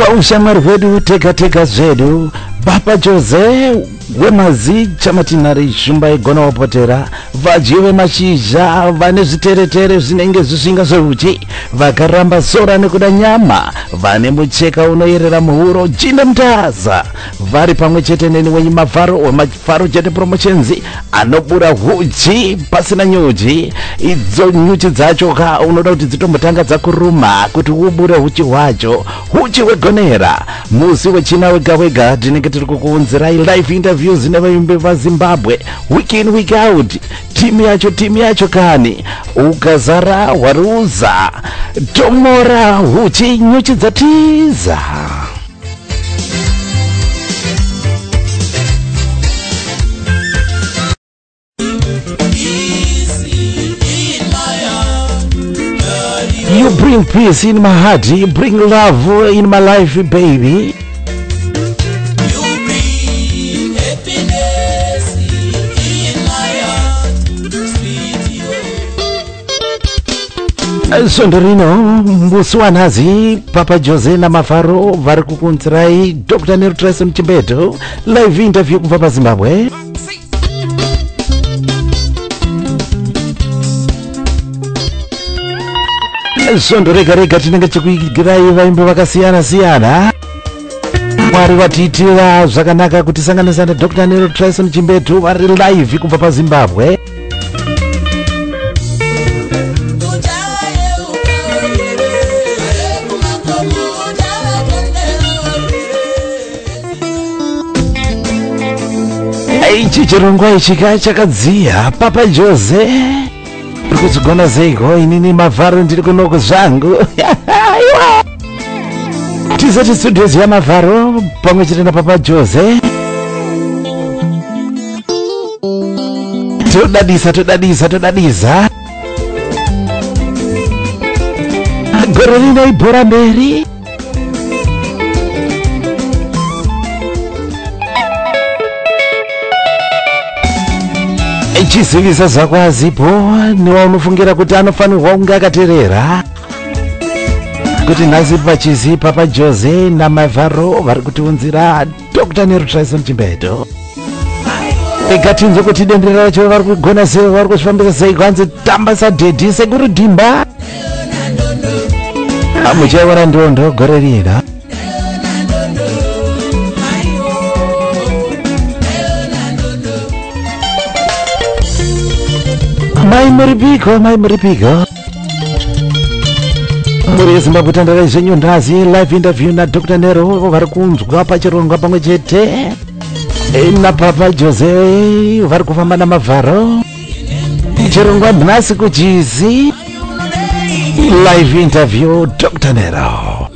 paushamwari hwedu teka zvedu. Papa Jose wemazi chamatinari shumba igona wapotera vadyi vemashizha vane zviteretere zvinenge zvisvinga zvehuchi vakaramba sora nekuda nyama vane mucheka unoyerera muhuro jinde mutaza vari pamwe chete neni wenyu mafaro wemafaro chete promotions anobura huchi pasina nyuchi. Idzo nyuchi dzacho ka unoda kuti dzitombotanga dzakuruma kuti ubure huchi hwacho, huchi hwegonera. Musi wechina wega tinenge tiri kukuunzirai live interviews nevaimbi vaZimbabwe week in week out. Timu yacho kani ukazara waruza tomora huchi nyuchi dzatiza. You bring peace in my heart, you bring love in my life, baby. You bring happiness in my heart, sweetie. Sondorino Muswanazi, Papa Jose na Mafaro vari kukunzirai Dr. Nero Trace Mchimbeto live interview kubva Zimbabwe. Sondo rega tinenge chikuigirai vaimbi vakasiyana. Mwari vatiitira zvakanaka kuti sanganisa na Dr. Nero Trace Mchimbeto vari live kubva paZimbabwe. Ichi chirongwa ichika chakadziya Papa Jose kuzigona zeiko inini mavharo ndiri kunoko zvangu. Tizati studios ya mavharo pamwe chete na Papa Jose. Todadisa gore rino ibhora mberi. Chizivisa zvako azipo niwa unofungira kuti anofanirwa kunge akateerera kuti nhasi pachizi Papa Jose naMavharo vari kutiunzira Dr. Nero Trace Mchimbeto. Ekatinzwe kuti dendera racho vari kugona sei, vari kuzvifambisa sei kwanzi tamba sadhedhi sekuri dhimba. Muchaiona ndondo gore rino. Mai muripiko muri Zimbabwe tandarai zvenyu ndazi live interview na Dr. Nero vari kunzwa pachirongwa pamwe chete na Papa Jose vari kufamba naMavharo. Chirongwa nhasi kuchizi live interview Dr. Nero.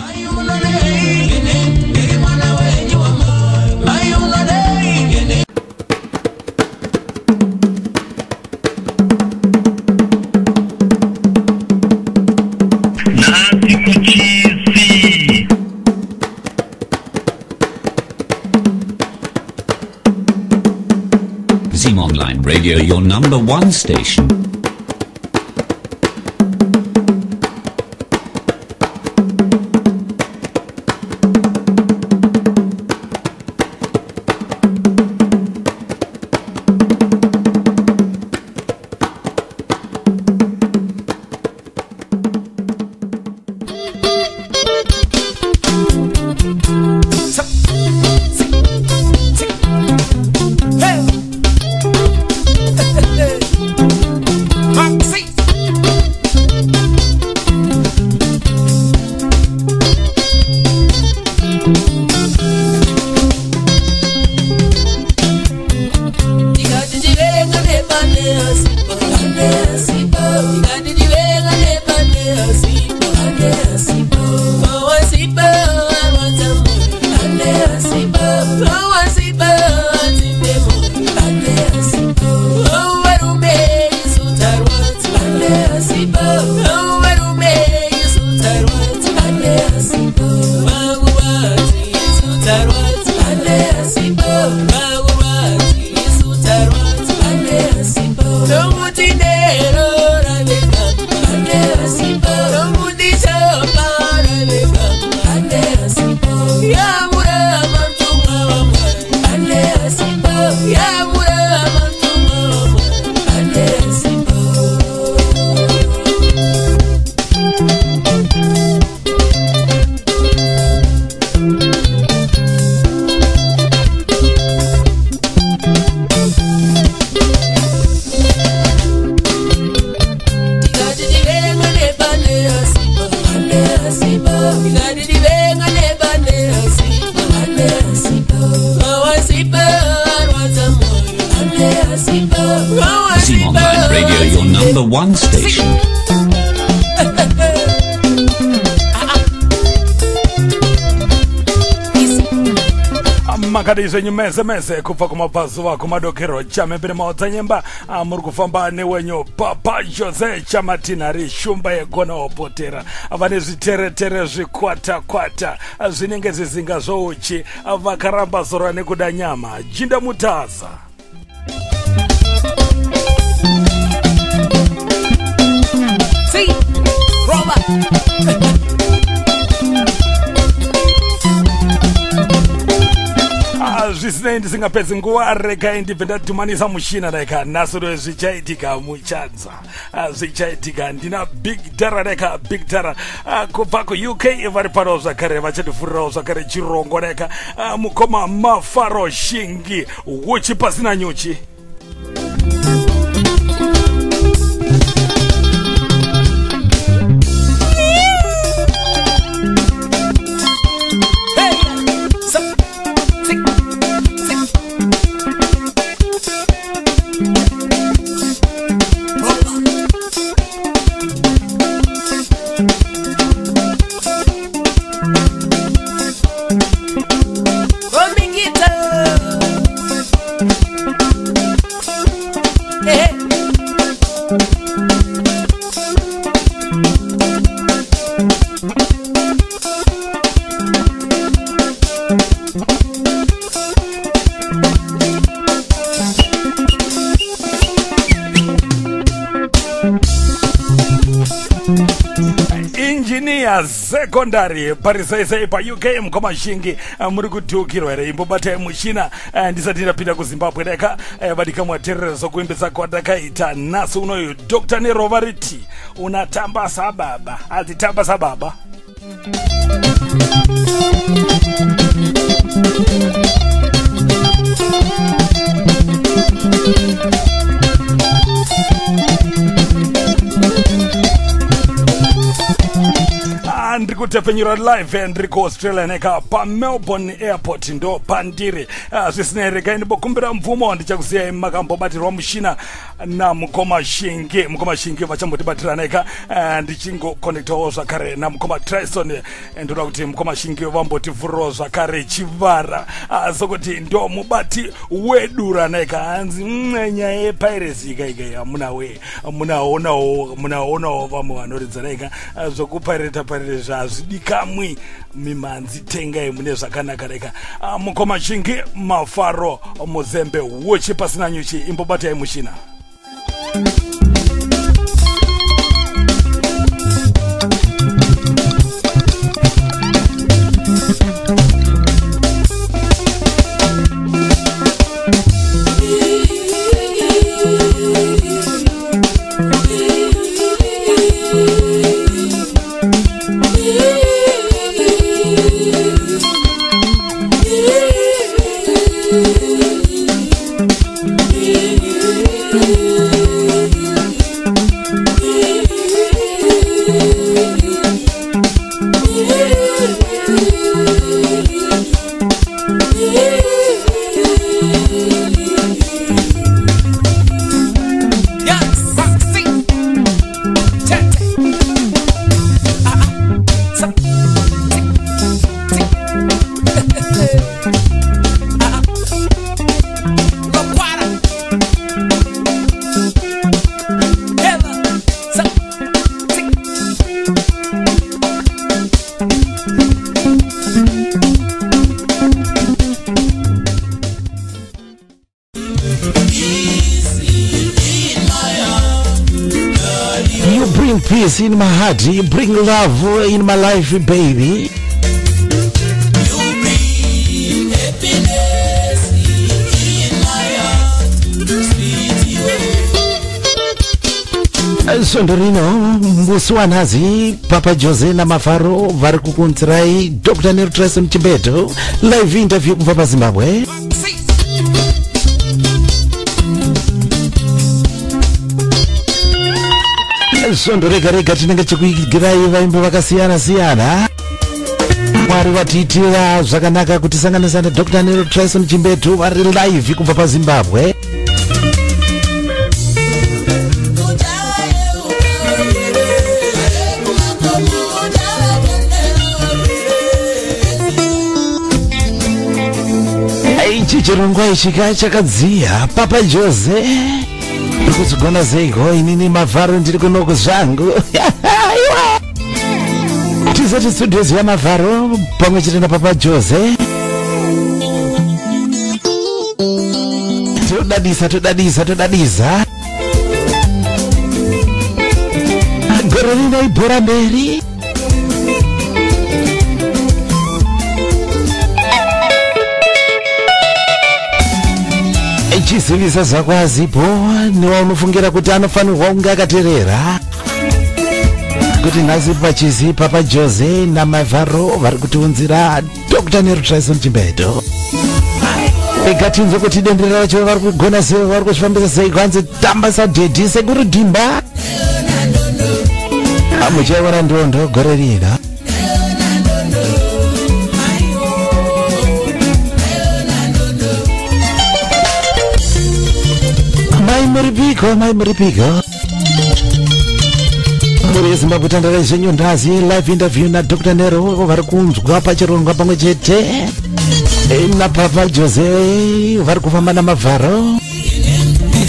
Zim Online Radio, your number one station. 1 station. Makadizo nyumeze meze kufa kumapazu wa kumadokero chame pene maota nyemba murukufamba newenyo Papa Jose Chamatinari shumba yegona opotera avane zitere tere zvikwata kwata zvinenge zizinga zouchi vakaramba zora nekuda nyama Jinda Mutaza See Robert zvisine ndisingapedzi nguva rega indibve ndatumanisa mushina reka nasuro zvichaitika muchadza zvichaitika ndina Big Tara reka Big Tara kubva ku-UK vari pano zvakare vachatifurirawo zvakare chirongo reka mukoma Mafaro Shingi uchi pasina nyuchi Secondary parisaisai pa UK mukoma Shingi muri kutukirwa here imbobatai mushina ndisati ndapinda kuZimbabwe reka vadikamwaterera zokuembesa kwadakaita nhasi unoyu Dr. Nerovariti unatamba sababa atitamba sababa ndiri kutepenyura live ndiri kuAustralia neka pa Melbourne airport ndo pandiri zvisina rega ndimbokumbira mvumo ndichakusiyai makambobatirwa mushina namukoma Shingi vachambotibatira neka ndichingokonektawo zvakare namukoma Trison ndoda kuti mukoma Shingi vambotivhurirawo zvakare chivara sokuti ndo mubati wedura neka hanzi nyaya yepiracy ikaikai amunawe munaonawo vamwe vanoridza neka zvokupirata zvazvidikamwi mimanzi tengai mune zvakanaka reka mukoma Shingi Mafaro Muzembe uchi pasina nyuchi imbobatai mushina Peace in my heart, you bring love in my life, baby. You bring happiness in my heart, sweet you. Sondorino, Muswanazi, Papa Jose na Mafaro, vari kukunzirai Dr. Neil Trison Chimbeto, live interview kubva Zimbabwe. Sondo rega tinenge chikuigirai vaimbo vakasiyana siyana. Mwari vatiitira zvakanaka kuti sanganisa na Dr. Neil Trison Chimbeto vari live kubva Zimbabwe. chirongwa ichi chakadziya Papa Jose kuzigona zeiko inini mavharo ndiri kunoko zvangu tizoti studios ya mavharo pamwe chete na Papa Jose todadisa gore rino ibhora mberi chizivisa zvako azipo newaunofungira kuti anofanirwa kunge akateerera kuti nhasi pachizi Papa Jose namavharo vari kutiunzira Dr. Nero Tyson Chimbedo ekatinzwe kuti dendera racho vari kugona sei, vari kuzvifambisa sei, kwanzi tamba sadhedhi sekuri dhimba amuchaiona ndondo gore rino mai muripiko muri Zimbabwe tandara zvenyu ndazi live interview na Dr. Nero vari kunzwa pachirongwa pamwe chete na Papa Jose vari kufamba namavharo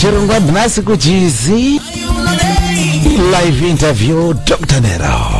chirongwa nhasi kuchizi live interview Dr. Nero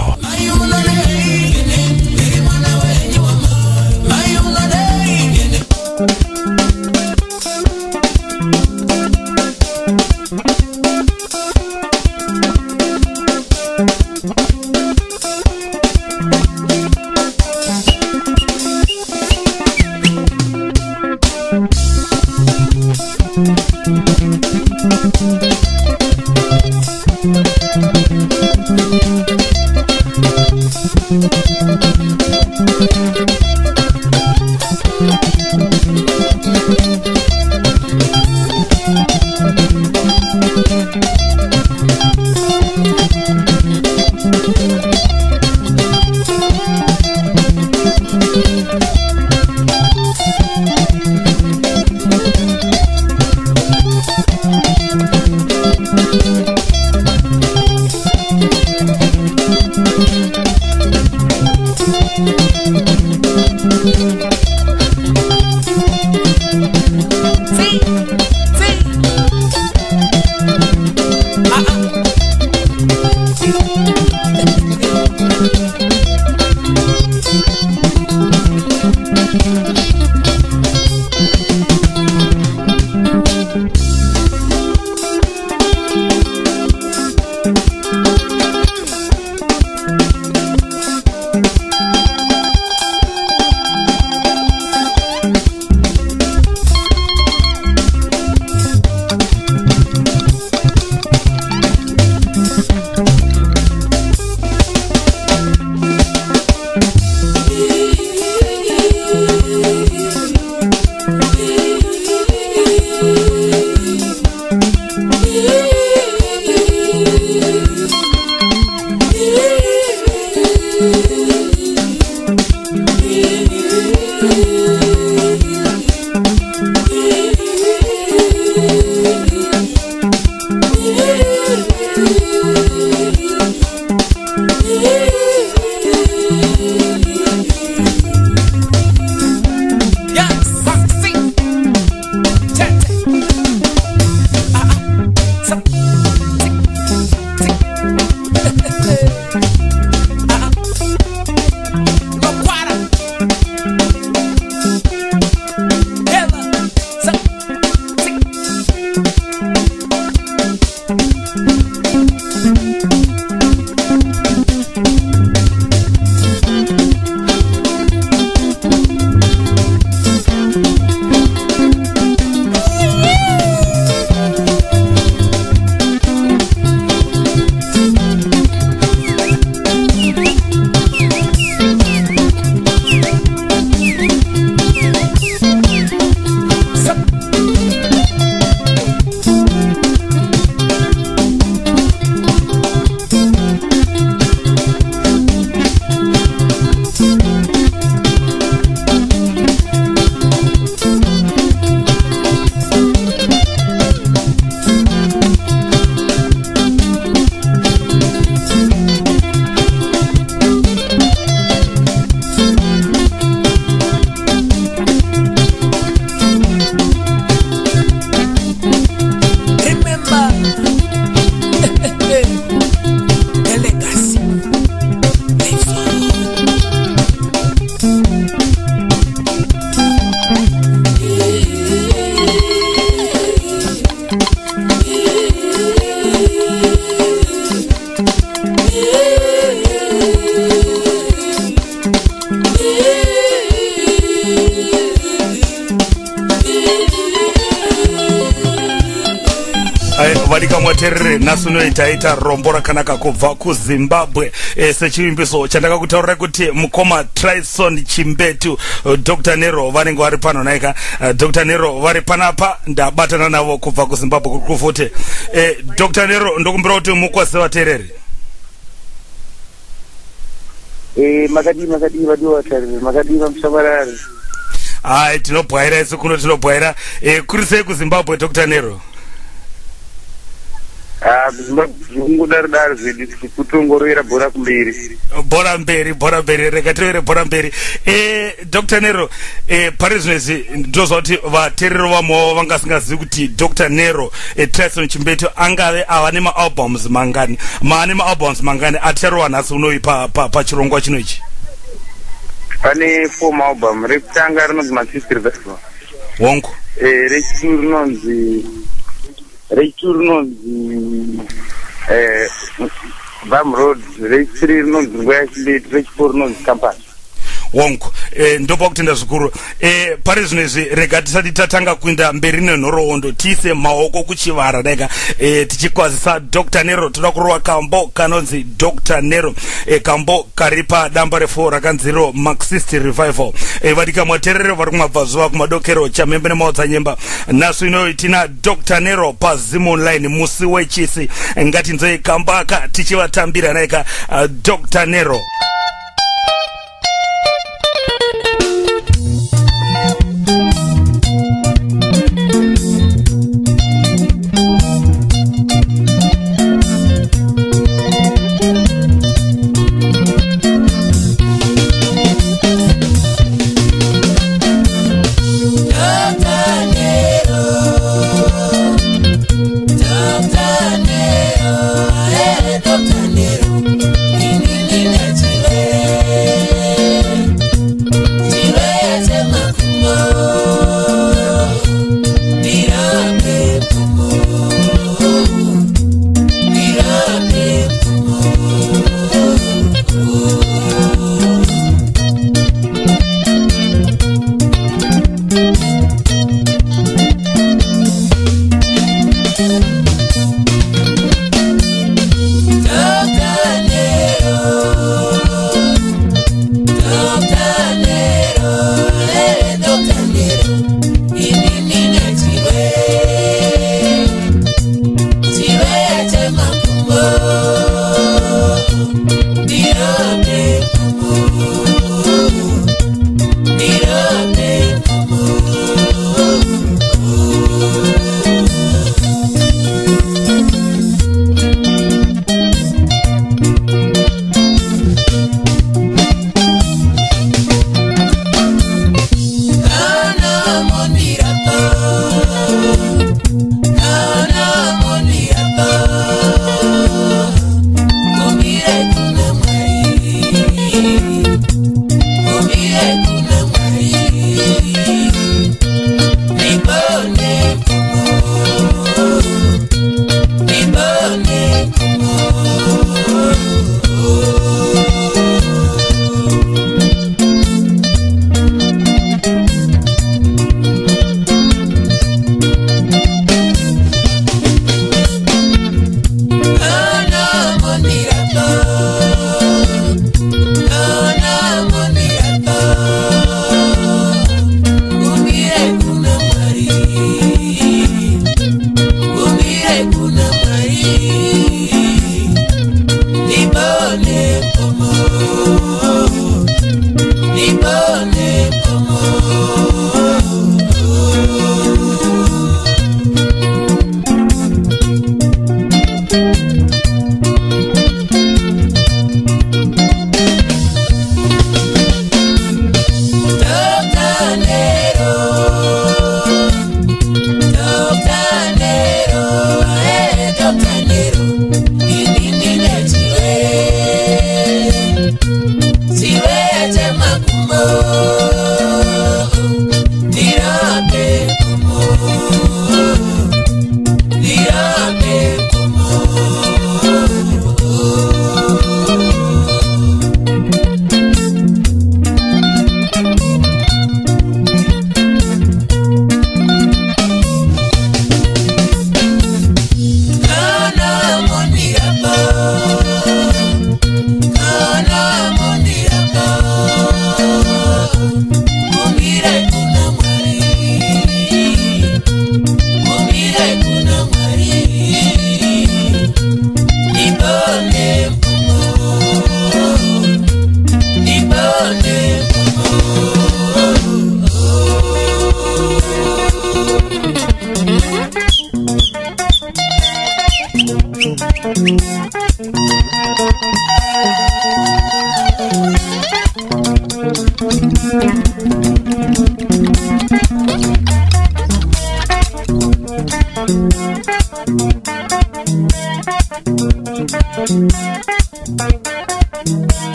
vadika mwaterere nhasi unoitaita rombo rakanaka kubva kuZimbabwe. Sechivimbiso chandakakutaurira kuti mukoma Trison Chimbetu Dr. Nero vanenge vari pano naika. Dr. Nero vari panapa ndabatana navo kubva kuZimbabwe kuri kufute. Dr. Nero ndokumbira kuti mukwase vateereri. Makadi vadiwa tarire makadi vamshavarari. Hai tinobwaira isu kuno tinobwaira. Kuri sei kuZimbabwe Dr. Nero? Zvingodari zvedu kutongorera bhora kumberi. Bhora mberi rega tivere bhora mberi. Dr. Nero pari zvinezvi ndozva kuti vateereri vamwe vangasingazivi kuti Dr. Nero Trison Chimbetu angave ava nemaalbums mangani. Maane maalbums mangani acharowa nhasi unoi pachirongwa chino ichi? Pane 4 maalbum. Rekutanga rinonzi Manchester Revival. Wongo. Rechu rinonzi Bam Road. Rechu 3 rinonzi Nguva Yachibeti. Rechu 4 rinonzi Campus. Wongo. Ndopa kutenda zvikuru. Pari zvinezvi rega tisati tatanga kuenda mberi nenhoroondo tiise maoko kuchivara daika tichikwazisa Dr. Nero. Toda kurova kambo kanonzi Dr. Nero, kambo kari padamba refu rakanziro Marxist Revival. Vadika mwateerere vari kumabvazuva kumadokero chamhembe nemaodzanyemba. Nhasi ino tina Dr. Nero paZim Online musi wechisi. Ngatinzoi kambo aka tichivatambira naika Dr. Nero.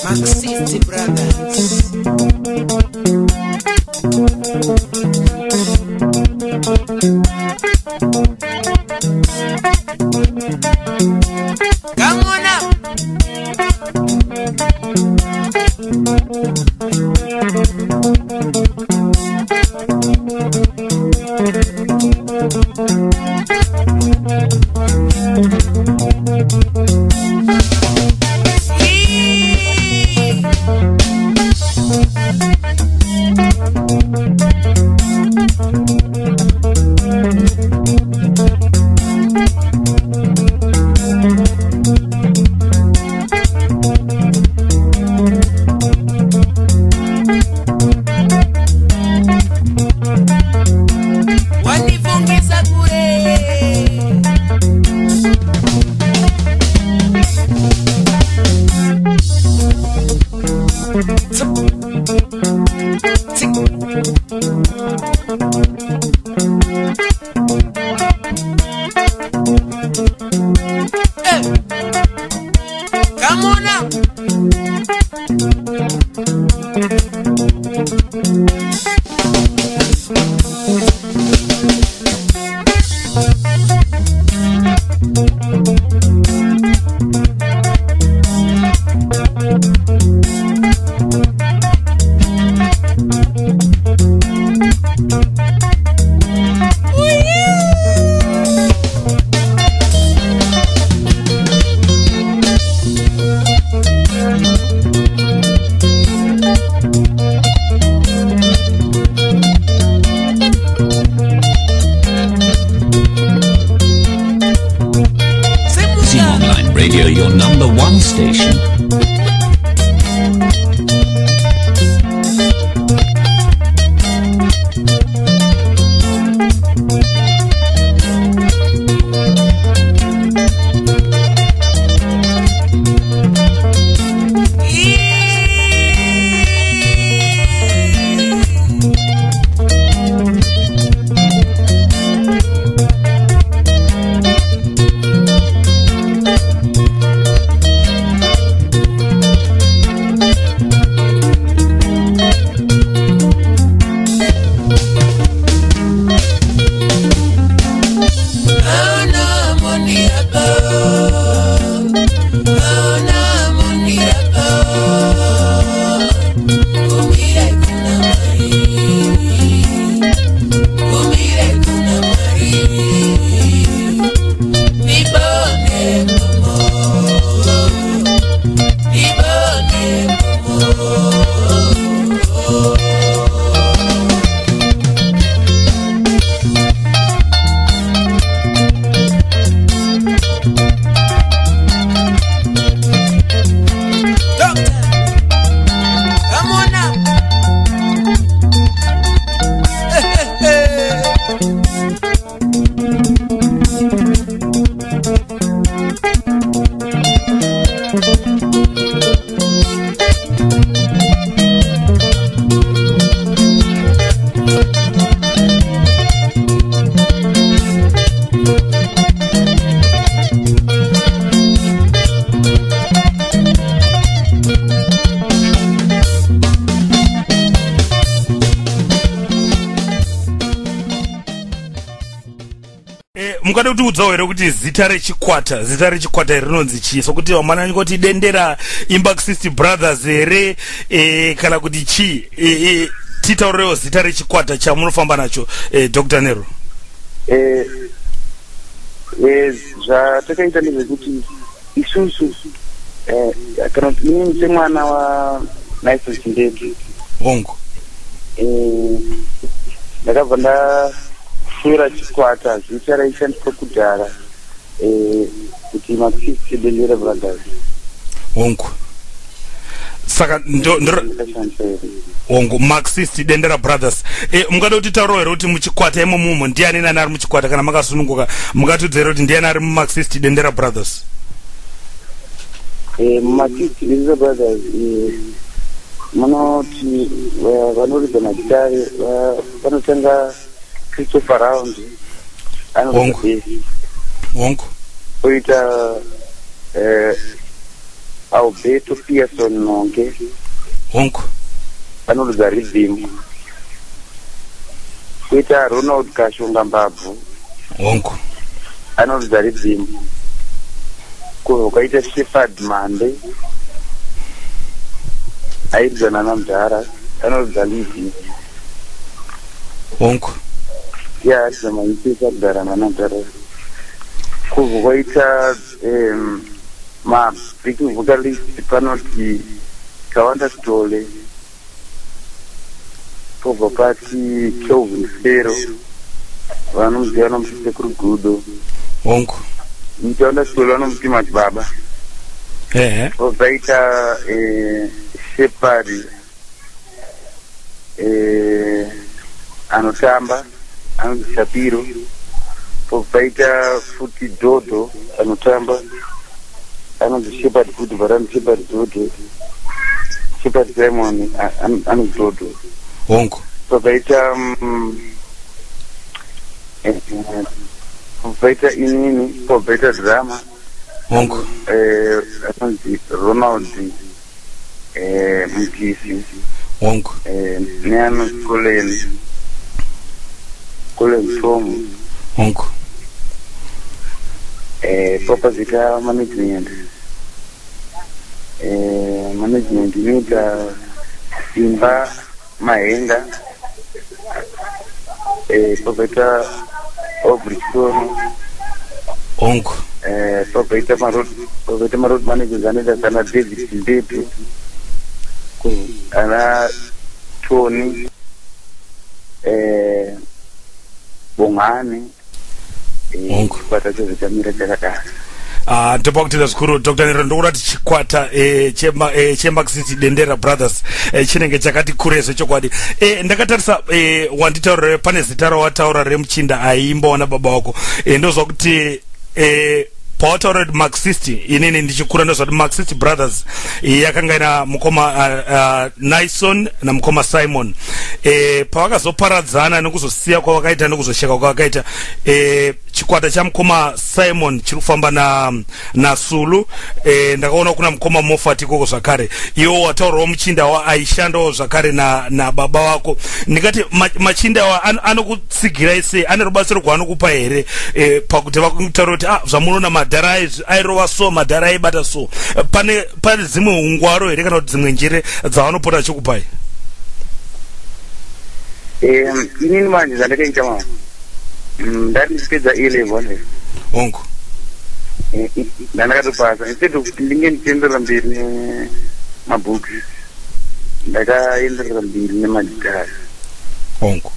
Maxiste Brothers. Come on up. Come on up. Radio, your number one station. Mukada kutiudzawo here kuti zita rechikwata rinonzi chii, sokuti wamanani kuti dendera Maxiste Brothers here kana kuti chii, titaurewo zita rechikwata chamunofamba nacho Dr. Nero. Zvatakaita ndezvekuti isusu kana kuti inini semwana waNice Chindete hongu ndakabva ndafura chikwata zita raishandiswa kudhara kuti Maxiste Dendera Brothers hongu. Saka hongu Maxiste Dendera Brothers. Mukada kutitaurawo here kuti muchikwata imomo ndiani nani ari muchikwata, kana makasununguka mukatiudzira kuti ndiani ari muMaxiste Dendera Brothers? Maxiste Dendera Brothers munoti vanoridza magitare vanotanga Christopher Round hongu. oita Alberto Pearson Nonke Honko. anorodza Rhythm. Kuita Ronald Kashonga Mbabvu Honko. anorodza Rhythm. Kukaita Shepherd Mande aidzwa nana Mudhara anorodza Rhythm. Honko. Ya aridza maipesa kudhara nana Mudhara. Kukaita big vocalist panoti Kawanda Stole pobva pati Kelvin Fero vanomuziva vanomuti Sekuru Gudo. Honko. Kawanda Stole vanomuti Madzibaba. Pobvaita Shepherd anotamba anonzi Shapiro. Pobvaita futi Dodo anotamba anonzi Shepherd Good varani Shepherd Dodo. Shepherd Simon anonzi Dodo. Honko. Pobvaita pobvaita inini pobvaita drama. Honko. Anonzi Ronald Mkisi. Honko. Neanonzi Colin Tom. Honko. Popazita management. Management inoita Imba Mahenga. Popazita Obristono. Honko. Popazita Marot managers anoita sana David Mbetu. Ana Tony Bongani. Honko. Chikwata chozvitamira chakadaro. Topa kutenda zvikuru Dr. Nero ndokuda kuti chikwata cheMark City Dendera Brothers chinenge chakati kurese chokwadi. Ndakatarisa wanditaurira pane zita rawataura remuchinda aimbawana baba wako. Ndozwa kuti pawataura kuti Mark City inini ndichikura ndozva kuti Mark City Brothers yakanga ina mukoma Nyson namukoma Simon. Pavakazoparadzana nekuzosiya kwavakaita nekuzosheka kwavakaita, chikwata chamukoma Simon chiri kufamba naSulu. Ndakaona kuna mukoma Moffat ikoko zvakare. Iwo wataurawo muchinda aishandawo zvakare na baba wako. Ndikati machinda wa anokutsigira sei, ane rubatsiro rwaanokupa here pakuti vakutaura kuti zvamunoona madhara airova so, madhara aibata so. Pane dzimwe ungwaro here kana kuti dzimwe njere dzavanopota achikupai? Inini manje zvandakaita mama ndati ndipedza A-level. Honko. Ndandakatopasa instead of kuti ndinge ndichienderera mberi nemabhuku ndakaenderera mberi nemagitari. Honko.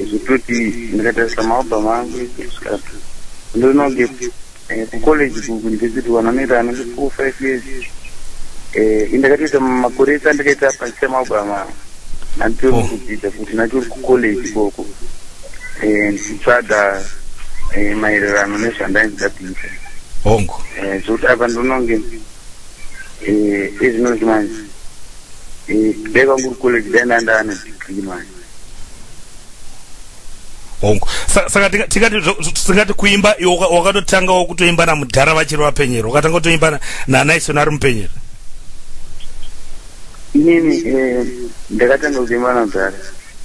Zvototi ndakatarisa maalbum angu kusvika ndononge kucollege kuuniversity wanonoita anonge 4-5 years. Ndakatoita makore ese andakaita pachisa maalbum nanditori kudzidza futi nachori kucollege ikoko ndichitsvaga maererano nezvandainzida kuita. Honko. Zvokuti apa ndononge ezvinozvi manje kudai kwangu kucollege dai ndanda ane degree manje. Honko. Saka tikati kuimba wakatotangawo kutoimba naMudhara vachiri vapenyera, wakatanga kutoimba naNyson ari mupenyera? Inini ndakatanga kuimba naMudhara.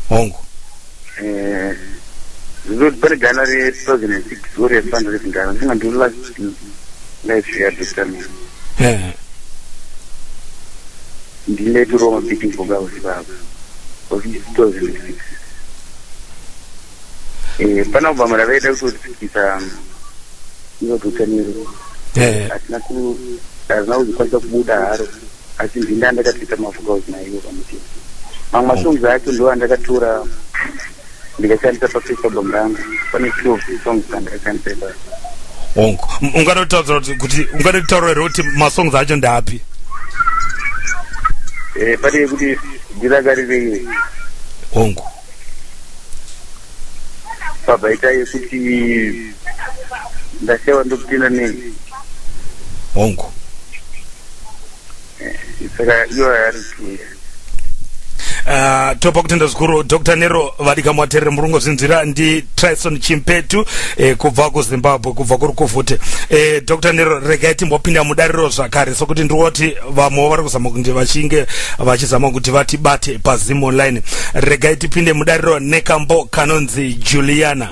Honko. Zvizoti pane gana re2006 ori yefanda rezvingana ndinga ndiri last life yaDr. Nero. Ndiletirawo mabeating vocals ipapo of 2006. Pana album ravaida kutodzikisa ivo Dr. Nero. Hazina kuzokwanisa kubuda haro, asi ndinda ndakatoita mavocals naivo pamutima. Mamwe masongs acho ndo andakatora ndikashandisa pafirst album rangu. Pane 2 songs andakashandisa ipapo. Honko. Ungatotaura kuti masongs acho ndapi? Pane yekuti ndirakarire. Honko. Pabvaita yekuti ndashayiwa ndokupinda nei. Honko. Saka iyo yari kuya. topa kutenda zikuru Dr. Nero vadika mwatere murungo zinzira ndi Trison Chimpetu kubva ku Zimbabwe kubva kuri kuvute. Dr. Nero regaiti mbopinda mudariro zvakare sokuti ndoti vamwe vari kuzama kuti vachinge vachizama kuti vatibate paZim Online. Regaiti pinde mudariro nekambo kanonzi Juliana.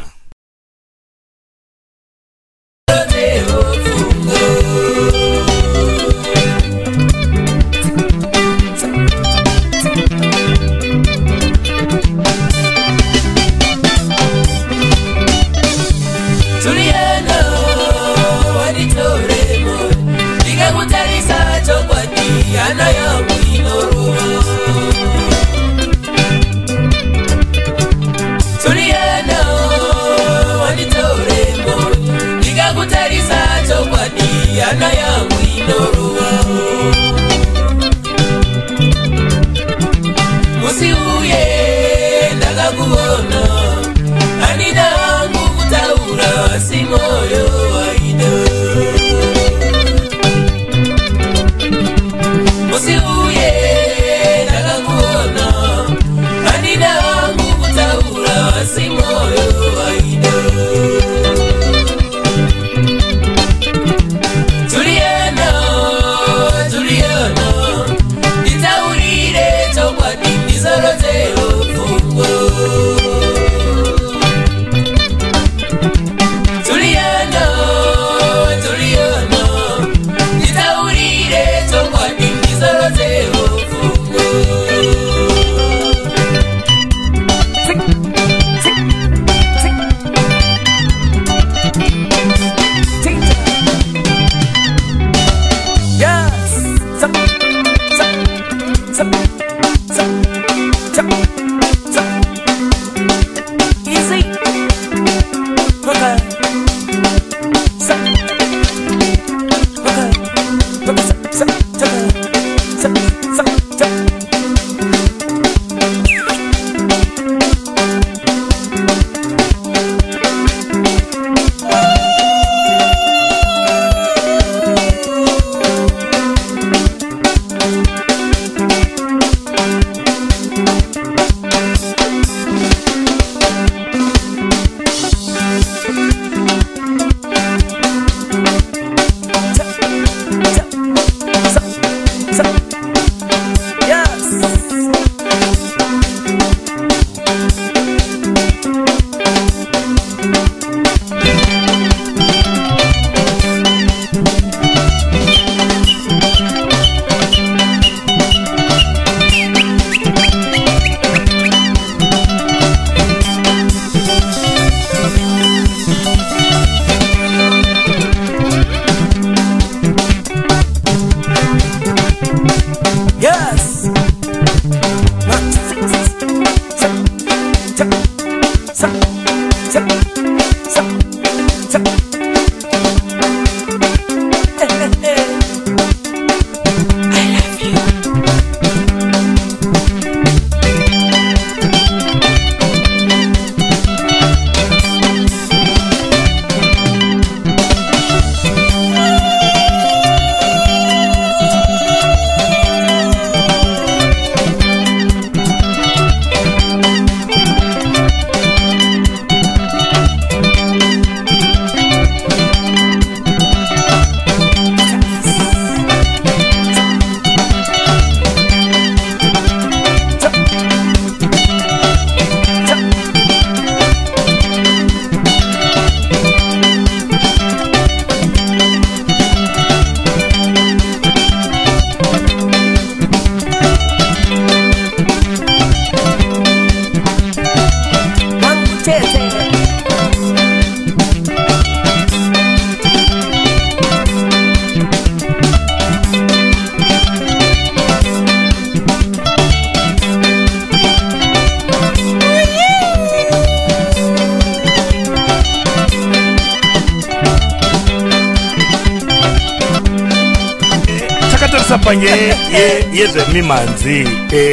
Yezve mimanzi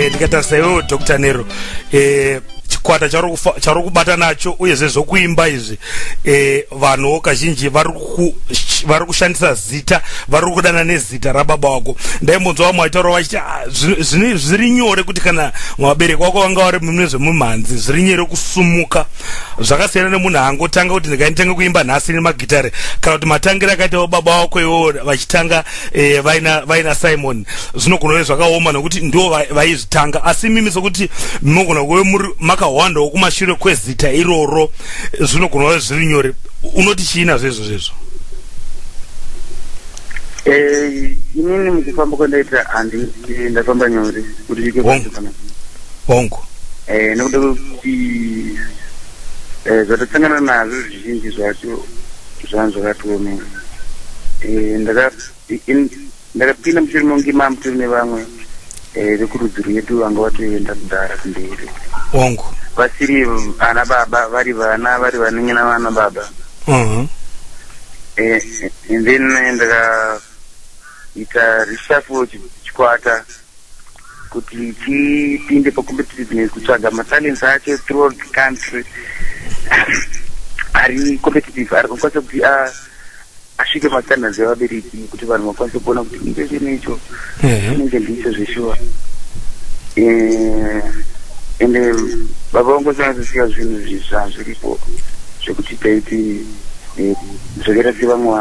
ndikatarisa iwewe Dr. Nero chikwata chari kubata nacho uye zvokuimba izvi vanhu kazhinji vari kushandisa zita, vari kudana nezita rababa wako. Ndaimbonzwa vamwe vaitaura vachiti zviri nyore kuti kana vabereki wako vanga vari mune zvemumhanzi zviri nyore kusumuka, zvakasiyana nemunhu angotanga kuti ndingaitanga kuimba nhasi nemagitare, kana kuti matangiro akaitawo baba wako iwo vachitanga vaina Simon, zvinogona kuve zvakaoma nokuti ndo vaizvitanga. Asi mimi sokuti munogona kuve makawandawo kumashure kwezita iroro, zvinogona kuve zviri nyore. Unoti chiina zvezvo? Inini mukufamba kwandaita handiti ndafamba nyore kuti svike pasipana hongo nekuda kuti zvatosangana nazvo zvizhinji zvacho zvanhu zvakatiomera. Ndakapinda mushure monge mamutori nevamwe vekurudzi rwedu vanga vatoenda kudhara kumberi hongo vasiri ana baba, vari vana vanenge navana baba. And then ndakaita reshuffle chikwata kuti chipinde pacompetitiveness, kutsvaga matalents acho throughout the country ari competitive, ari kukwanisa kuti asvike mastandards evabereki, kuti vanhu vakwanise kuona kuti icho cheneicho inenge ndicho zveshuwa. Ende baba vangu sanazosvika zvinhu zvisva zviripo zvekuti taiti zvakaita sevamwe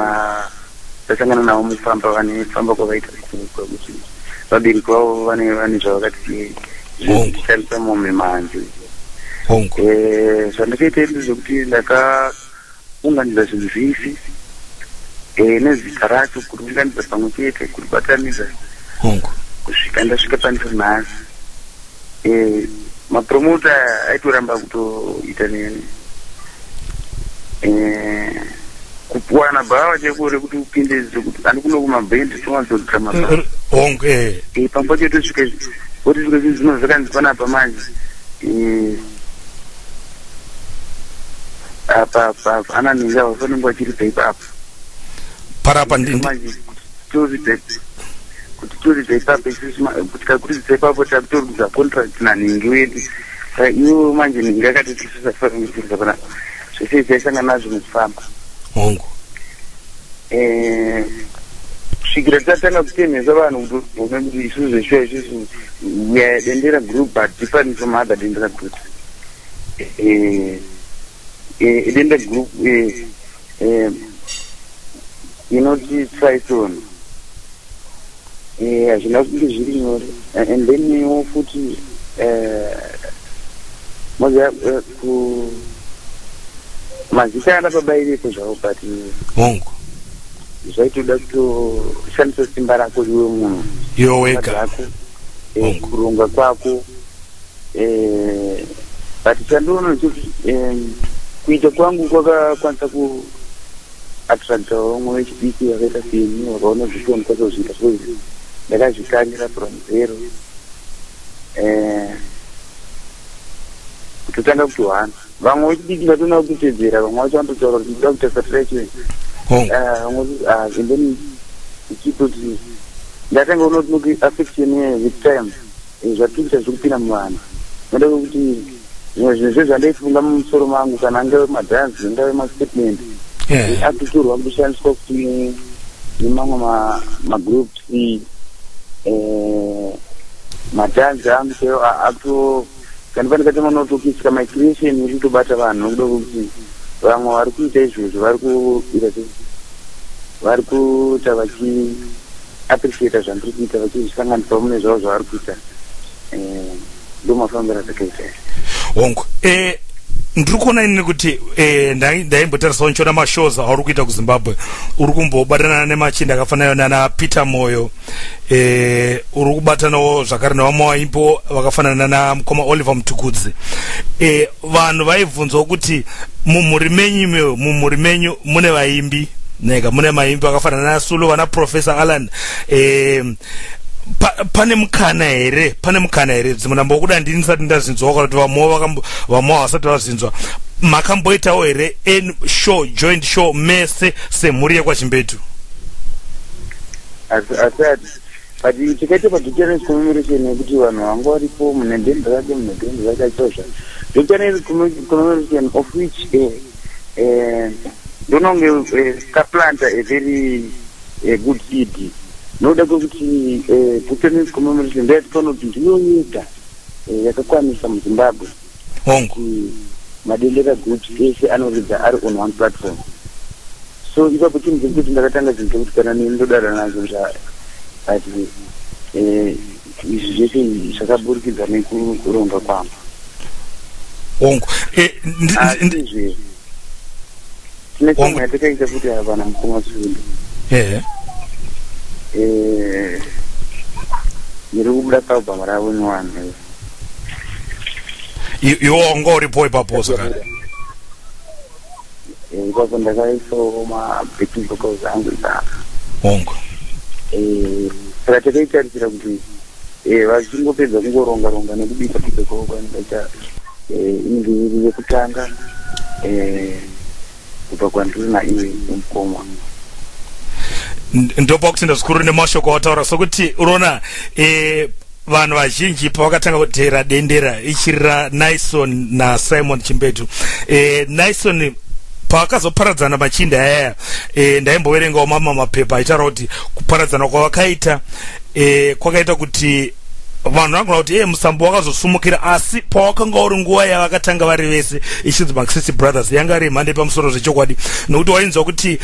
vasangana navo mufamba vanefamba kwavaita kuti vabereki vavo vane zvavakati zvekushandisa mombe manje. Zvandakaita izvi zvekuti ndakaunganidza zvinhu zvisi nezita racho, kuriunganidza pamwe chete, kuribatanidza kusvika ndasvika pandiri nhasi. Mapromota aitoramba kutoita neni kupuwana bhawa chekure kuti upinde zvekuti andikuno kumabhendi towanzodzira mabhawa pamwe pacho tosvika zvinhu zvakanzipanapa manje. Apa ananinga vafanenge vachiripa ipapo parapa kuti toripa ipapo kuti kakuridza ipapo takutorudza contract naningi wedu. Iwo manje ningi akatotisisa farangitirisa pana zvese zvaisangana nazvo mukufamba kusvikira tatanga kutemhesa vanhu kuti isusu zveshuwa isusu dendera group but different from other dendera groups. Dendera group inoti Trison hazvina kunge zviri nyore. And then futi mazita anapabairipo zvavo but zvaitoda kutoshandisa simba rako iwe munhu iwe wega kuronga kwako. But chandoona kuti kuita kwangu kwakakwanisa kuattractawo vamwe vechidiki vakaita seni vakaona zvisiwo ndikwanisa kuzviita sokuti ndakazvikanira from zero kutotanga kutohwana. Vamwe vechidiki ndatoona kutedzera, vamwe vacho vanototaura kuti ndida kuita satisfaction, vamwe and then ichitoti ndatanga kuona kuti affection with time zvatoita zvekupinda muvanhu. Noda kuti zvimwe zvinhu zvandaifunga mumusoro mangu kana angave madhansi angave mastatement akutorwa kutoshandiswa kuti nemamwe magroups madhansi angu akuto kana pane kati manotokisika micreation irikutobata vanhu nokuda kuti vamwe vari kuita izvozvo vari kuita vachi appreciate zvandiri kuita vachizvisanganisa mune zvavo zvavari kuita. Ndo mafambiro atakaita hongo. Ndiri kuona inini kuti ndaimbotarisawo nchiona mashows auri kuita kuZimbabwe, uri kumbobatana nemachinda akafanana nana Peter Moyo, uri kubatanawo zvakare nevamwe vaimbo vakafanana namukoma Oliver Mtukudzi. Vanhu vaibvunzwa kuti mumhuri menyu mune vaimbi nega, mune maimbi vakafanana naSulu vana Professor Alan. Pane mukana here dzimwe ndambokuda ndini ndisati ndazinzwa kuti vamwe vasati vazinzwa makamboitawo here show joint show mese semhuri yekwachimbetu? asati but tikaita padeterrence commemoration yekuti vanhu vanga varipo mune dende rake chaizvo Veterinary commemoration of which plant a very good seed. No, the veterinary commemoration that cannot be doing from Zimbabwe. Madeleine groups are on one platform. So if I put in the good in the Ratanga and Shakaburki Zaniku Runga Pam. I take the foot of an Amkumas. You black out, but I wouldn't want you won't go report Paposa. Because on the guy so my picking because I'm with that. Was single bit of go wrong and be the go and in the Kutanga in Coma. Ndo box in the school in the Mosho Kotora so good Urona vanhu vazhinji pavakatanga kutera dendera ichirira Naison na Simon Chimbetu. Naison pavakazoparadzana machinda aya ndaimboverengawo mama mapepa aitaura kuti kuparadzana kwavakaita kwakaita kuti vanhu vangona kuti musambo wakazosumukira, asi pawakanga uri nguva yavakatanga vari vese ichinzi Maxis Brothers yanga iri mhando yepamusoro zvechokwadi, nokuti wainzwa kuti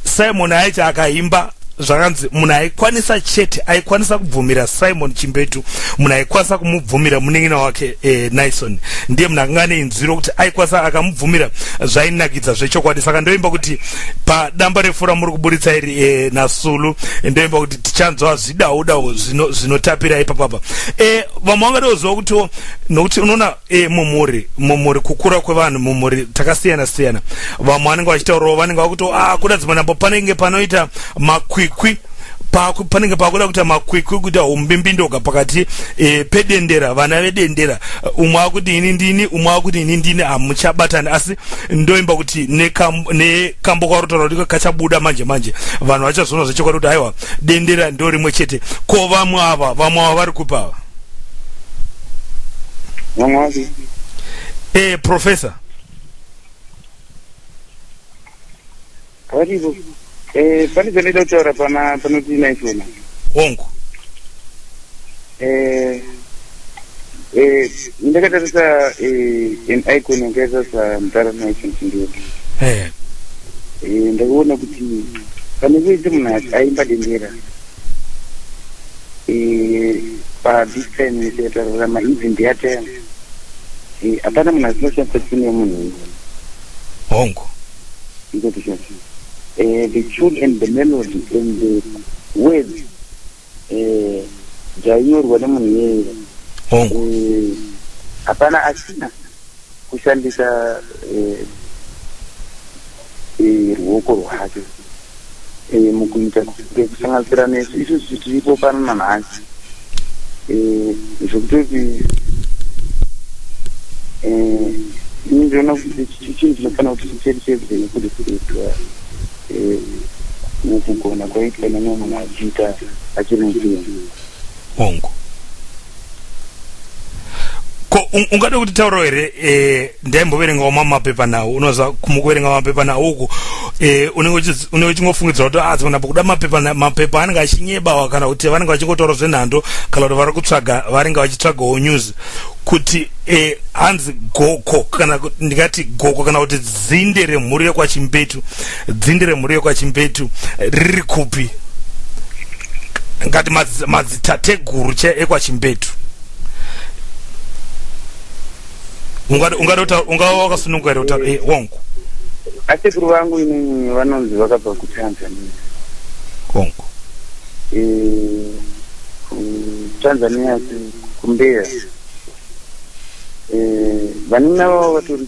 Simon aiti akaimba zvakanzi munhu aikwanisa chete aikwanisa kubvumira Simon Chimbetu, munhu aikwanisa kumubvumira munin'ina wake Naison ndiye munhu akanga ane inzwiro kuti aikwanisa akamubvumira zvainakidza zvechokwadi. Saka ndoimba kuti padamba refura muri kuburitsa iri naSulu ndoimba kuti tichanzwa zvidaudawo zvinotapira ipapapa. Vamwe vangadoziva kuti nokuti unoona mumuri kukura kwevanhu mumuri takasiyana siyana, vamwe vanenge vachitaurawo vanenge vakuti kuda dzimanambo panenge panoita makwikwi panenge pakuda kuita makwikwi kuita umbimbidoka pakati pedendera, vana vedendera, umwe akuti ini ndini umwe akuti ini ndini hamuchabatani, asi ndoimba kuti nekambo kwarotaura kuti kachabuda manje vanhu vachazoona zvechokwadi kuti aiwa dendera ndo rimwe chete. Ko vamwe ava vari kupa Professor pane zvinoita kutaura panoti Naison hongu ndakatarisa an icon yakaita saMutara Naison Chindoti ndakaona kuti pane kuite munhu aimba dendera this time yatararama even their time hapana munhu asinoshandisa chine munhu hongu the tune and the melody and the words zvainyorwa nemunhu iyeye hapana asina kushandisa ruoko rwake mukuita kusanganisira nesu isusu tiripo pano nanhasi zvokutoti ndinoona kuti chinhu chinofanira kuti chicherechedze nekureferetwa mukugona kwaitwa nemwe munhu achiita achiri mupenyu hongu. Ko ungada kuti tauro here ndaimboverengawo mapepa nawo, unoza kumukuverenga mapepa nawo uku unenge uchingofungidzira kuti dzimanapo kuda mapepa anenge achinyebawa kana kuti vanenge vachingotaura zvenhando kana kuti vari kutsvaga vanenge vachitsvagawo news kuti hanzi goko kana ndingati goko kana kuti dzinde remhuri yekwachimbetu riri kupi, ngati madzitateguru ekwachimbetu. ungava wakasununguka here utaura hongu asekuru vangu inini vanonzi vakabva kuTanzania hongu Tanzania kuMbeya vanina vavo vatori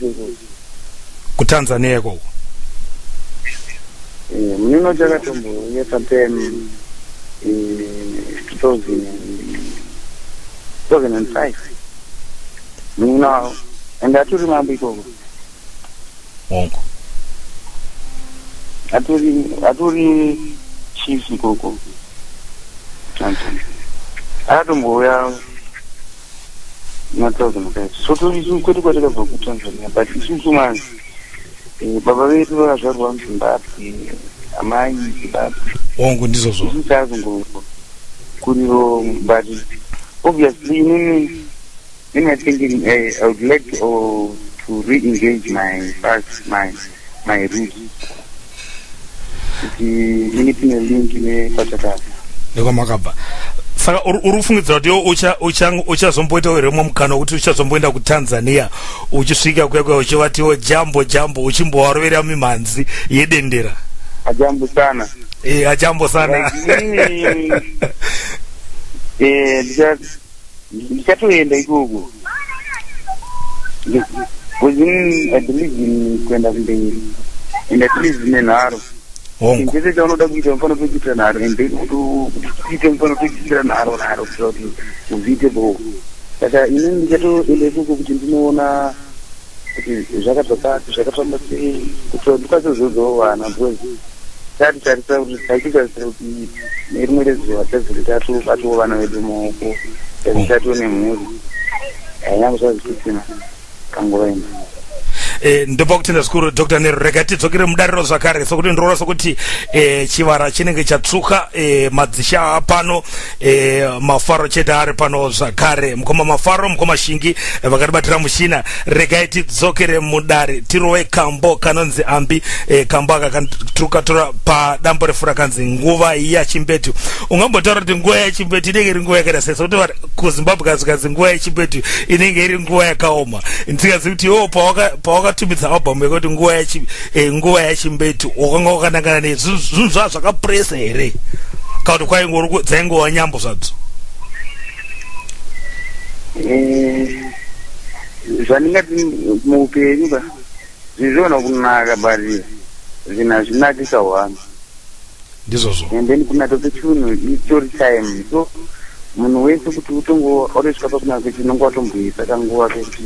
kuTanzania ikoko munino chakatomboya sometime 2005 munina ende atori mambo ikoko hongu atori chief ikoko akatomboya matauza mukati soto isu kwete kwatakabva kutanzania but isusu manje baba vedu vakazvarwa muzimbabwe amai zimbabwe ongu ndizozvo isu tazongokuriwo but obviously inini I think I would like to re-engage my roots. Anything a link in Pachaka. Nekomakabva. Saka urufungidzira kuti uchazomboita uremo mukano kuti uchazomboenda kuTanzania uchisvika kwekwe uchivatiwo jambo uchimbowarovera mimhanzi yedendera. Ajambo sana. Ajambo sana. Ndichatoenda ikoko. Within I believe in kwenda kumberi. In at least nenharo. Ndese chaunoda kuita mfano tochita nharo ende kuite mfano tochitira nharo kuti uzviite bo. Saka ini ndichatoenda ikoko kuti ndinoona kuti zvakafamba sei kuti ndikwazozodzwawo vana because tarisa kuti taichikasira kuti nerimwe rezuva taziri tatowo vana vedu maoko tazitatiwo nemhuri yanyange zvazvisisina kangovaenda ndopa kutenda zvikuru Dr. Nero rega tidzokere mudariro zvakare sokuti ndinoona sokuti chivara chinenge chatsvuka madzisha pano mafaro chete ari pano zvakare mukoma mafaro mukoma shingi vakatibatira mushina regai tidzokere mudare tirowe kambo kanonzi ambi kambo akatukatora padambo refu rakanzi nguva yachimbetu ungambotaura kuti nguva yachimbetu inenge iri nguva yakada sei sokuti kuZimbabwe kazikanzi nguva yachimbetu inenge iri nguva yakaoma ndikazi kuti pawakatumidza album yekuti nguva yachimbetu wakanga wakanangana nezvinhu zvakapuresa here kana kuti dzaingova nyambo zvadzo zvandingati muupenyu ba zvizoona kunaka but zvinazvinakisa hwana ndizvozvo and then kunaka kwechinhu istory time so munhu wese kuti utongo watosvika pakunaka kwechinhu unonga watomboisa kanguva kekuti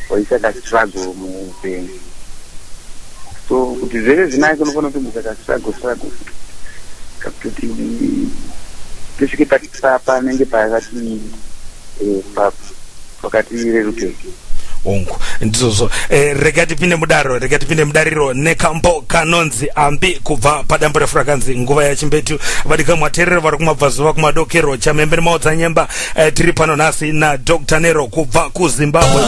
waisa kastruggle muupenyu so kuti zvese zvinake unofanira kutomboisa kastruggle kuti tisvike panenge pakati pakati reruteke ongu ndizvozvo rega tipinde mudariro nekambo kanonzi ambi kubva padambo refu rakanzi nguva yachimbetu vadikamwaterero vari kumabvazuva kumadokero chamembere maodzanyemba tiri pano nhasi naDr. Nero kubva kuZimbabwe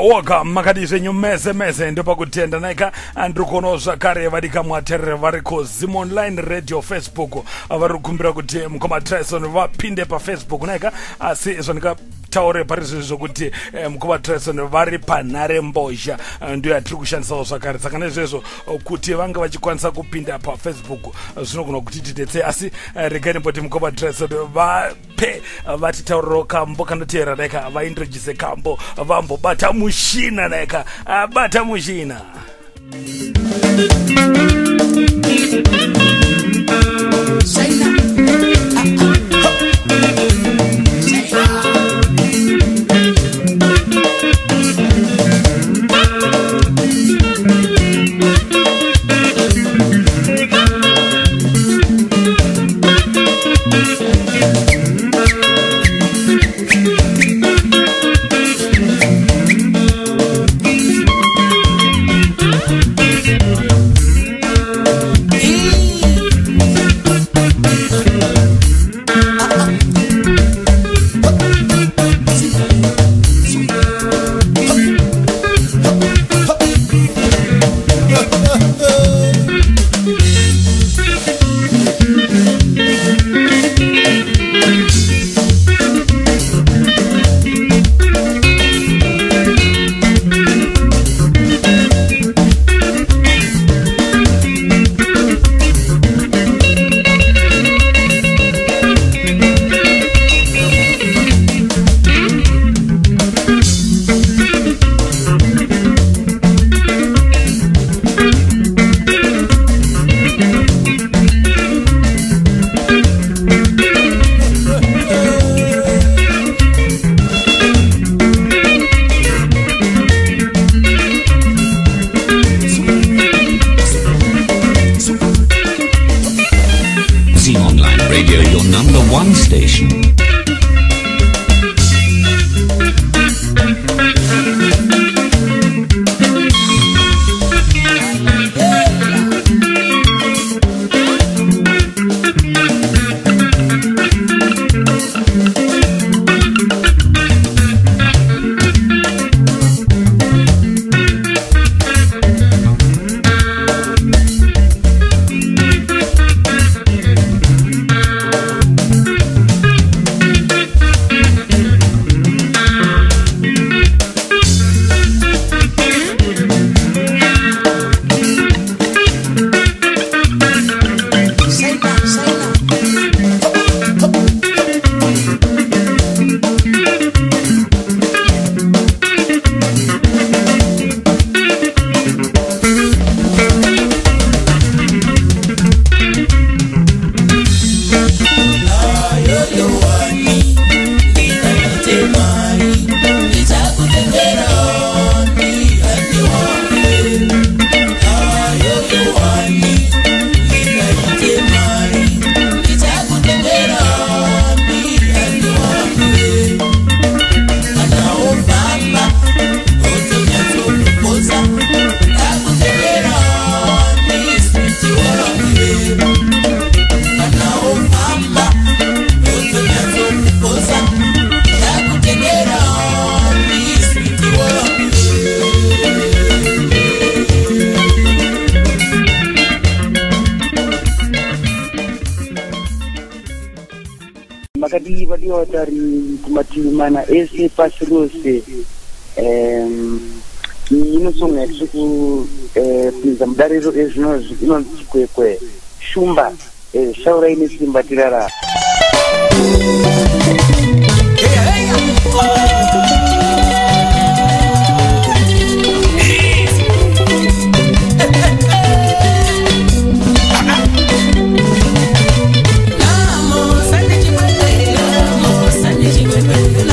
woka makati zvenyu mese ndo pakutenda naika andikuonawo zvakare vadikamwaterere vari kuZim Online Radio Facebook vari kukumbira kuti mukoma Tyson vapinde paFacebook naika asi zvandikataure pari zvokuti mukoma Tyson vari panhare mbozha ndo yatiri kushandisawo zvakare saka nezvezvo kuti vange vachikwanisa kupinda paFacebook zvinogona kuti tidetse asi regai ndimboti mukoma Tyson vape vatitaurirawo kambo kanoteera naika vaintroduce kambo vambobata mushina naika bata mushina station. makadi vadio dari kumatimana ese pasrose inosonga ekuku pinza mudariro ezvinozvi inonzi kwekwe shumba shaura ine simba tirara Chipekwe,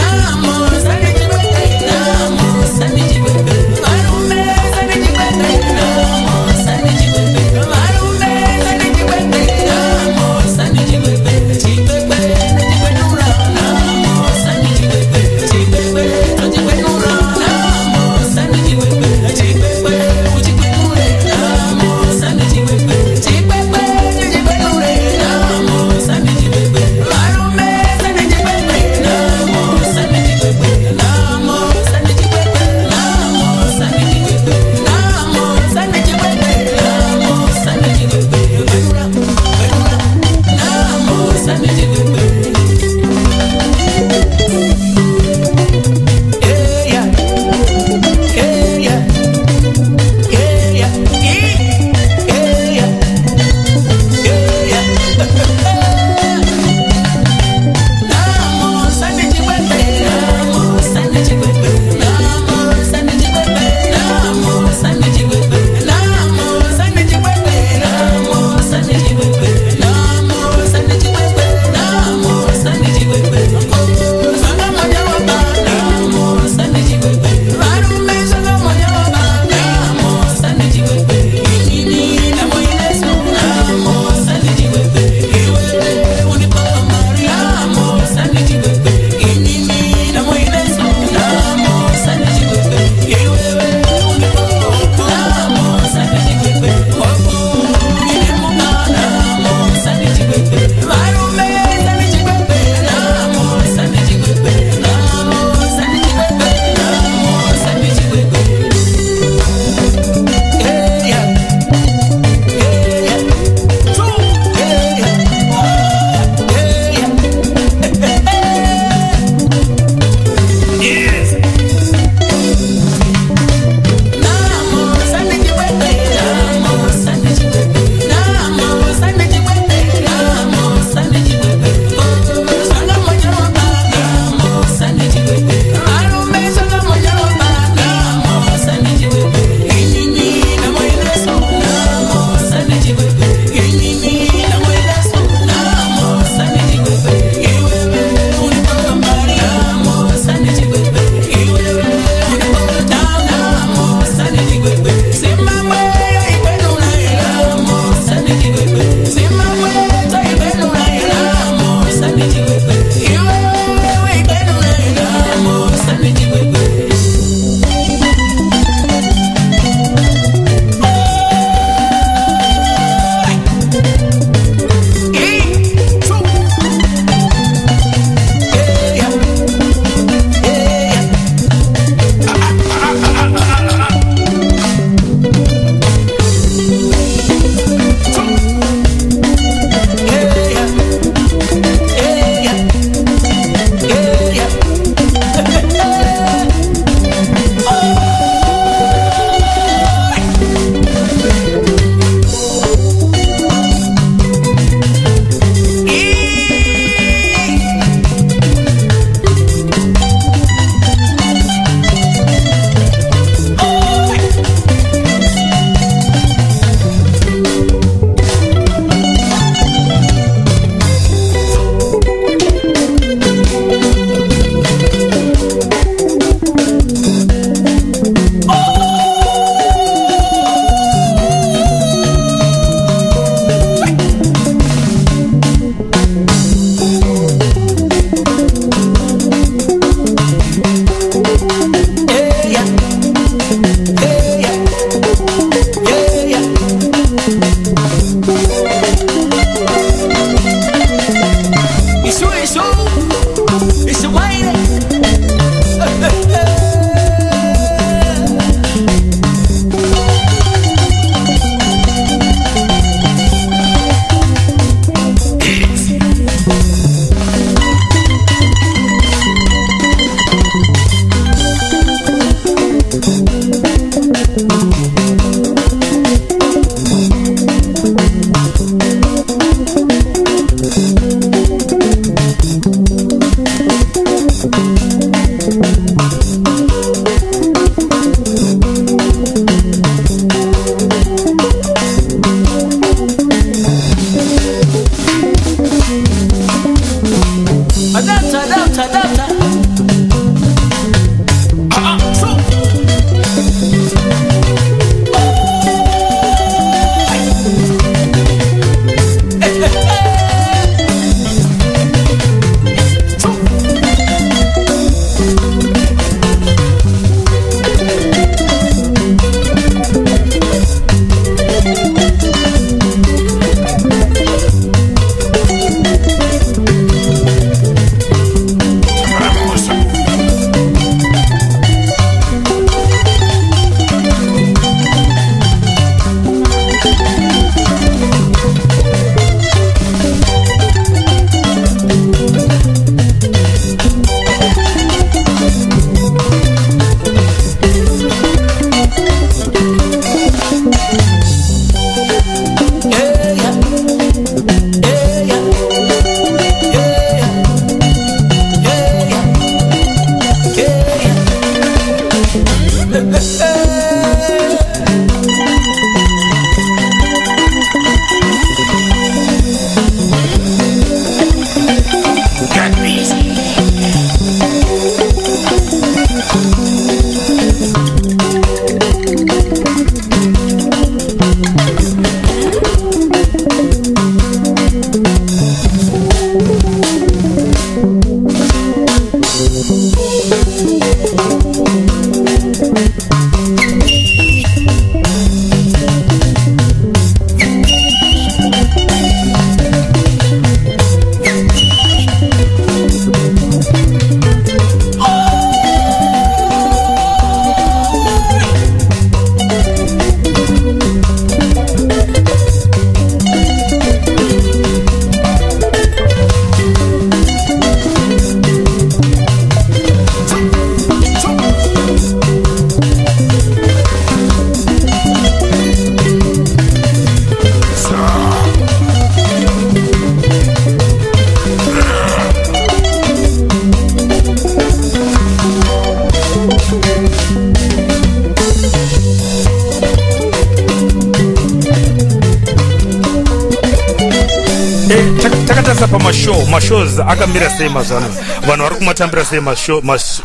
Takatasa pa mashows akamira sei mazano vanhu vari kumatambira sei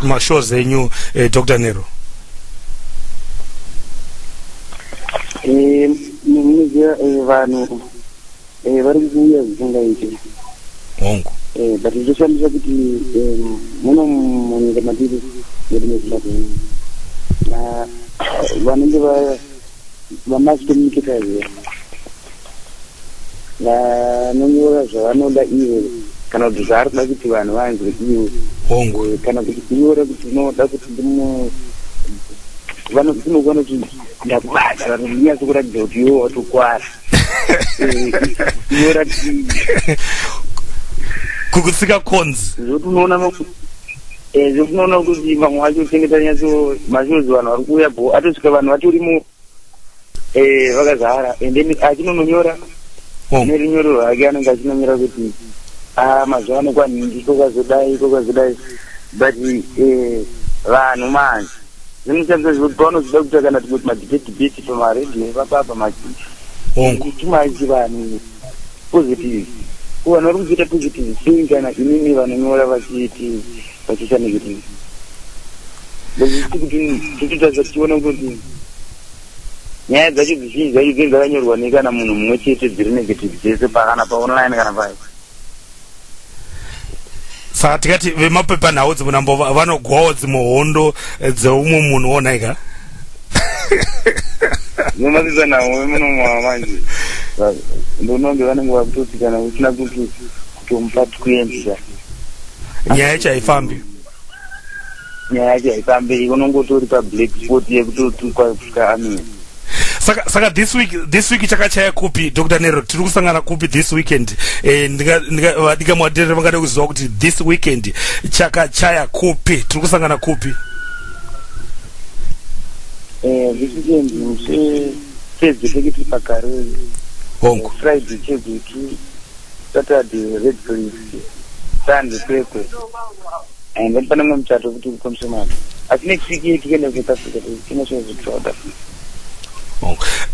mashows enyu Dr. Nero. Munizia vanhu vari kuuya zvisingaiti hongu but zvichoshandisa kuti muno munyika matiri yedu mezimbabwe vanenge vamass communicators vanonyora zvavanoda ivo kana kuti zvaari kuda kuti vanhu vanzwe ivo hongu kana kuti kunyora kuti unoda kuti vanofuna kuti ndakubata vanonyatsa kuratidza kuti iwo watokwara nyora kukutsika konzi zvotunoona kuti vamwe vacho tenge tanyatso mashozi vanhu vari kuuya bo atosvika vanhu vatorimo vakazara and then achinononyora nerinyoro rake anenge achinonyora kuti mazuva ano kwanhingi kokazodai but vanhu manje zvinoshandisa zvekuti paunozoda kuita kana tingoti madhibeti pamaredhiyo epapapa machitumaichi vanhu positive vanhu vari kuzoita positive sei kana inini vanonyora vachiita negative kuti titotarisa tichiona kuti nyaya dzacho dzizhinji dzacho dzinenge dzakanyorwa nekana munhu mumwe chete dziri negative dzese pakana paonline kana pai. Saka tikati vemapepanhau dzimunambo vanogwawo dzimwe hondo dzeumwe munhu wonaika vemapepanhau vemunomwa manje ndononge vanenge vakutoti kana uchina kutomupa twenza nyaya yacho haifambi unongotori pablack spot yekutoti kusvika amini. Saka this week chakachaya kupi Dr. Nero, tiri kusangana kupi this weekend? Vadika mwadirira vangada kuziva kuti this weekend chakachaya kupi, tiri kusangana kupi? weekend Thursday take it pakare. Friday take it. Saturday red police. Sunday pekwe. And then panamam chat over to consumer. At next week you can get up to the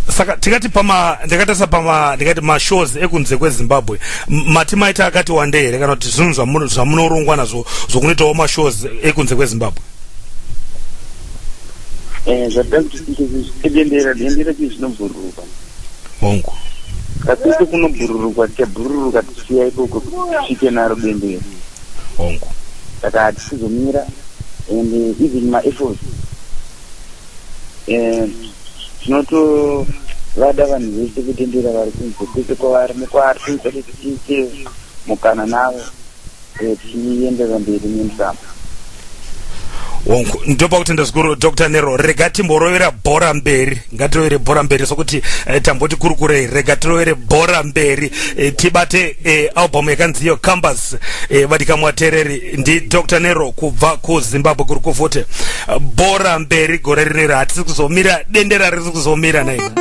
saka tikati pama ndikatasa pama ndikati ma shows ekunze kweZimbabwe matimaita akati wandere kana kuti zvinhu zvamunorongwa nazvo zokunoitawo ma shows ekunze kweZimbabwe. Zvatangu tidendera tinobhururuka. Hongu. Kapese kunobhururuka tichibhururuka tichiya ikoko kusvike naro dendera. Hongu. Saka hatisizomira and even my efforts. Tinoto vada vanhu vese kutendera vari kunze kwese kwavari nekwaari kuita kuti tiite mukana navo tichiendera mberi nemusambo. Ndopa kuti ndazikuru Dr. Nero rega timborovera bhora mberi ngatirovere bhora mberi sokuti tamboti kurukurei rega tirovere bhora mberi tibate album yakanziyo Canvas vadikamwatereri ndi Dr. Nero kubva kuZimbabwe kuri kuvote bhora mberi gore rineri hatisi kuzomira dendera risi kuzomira naina.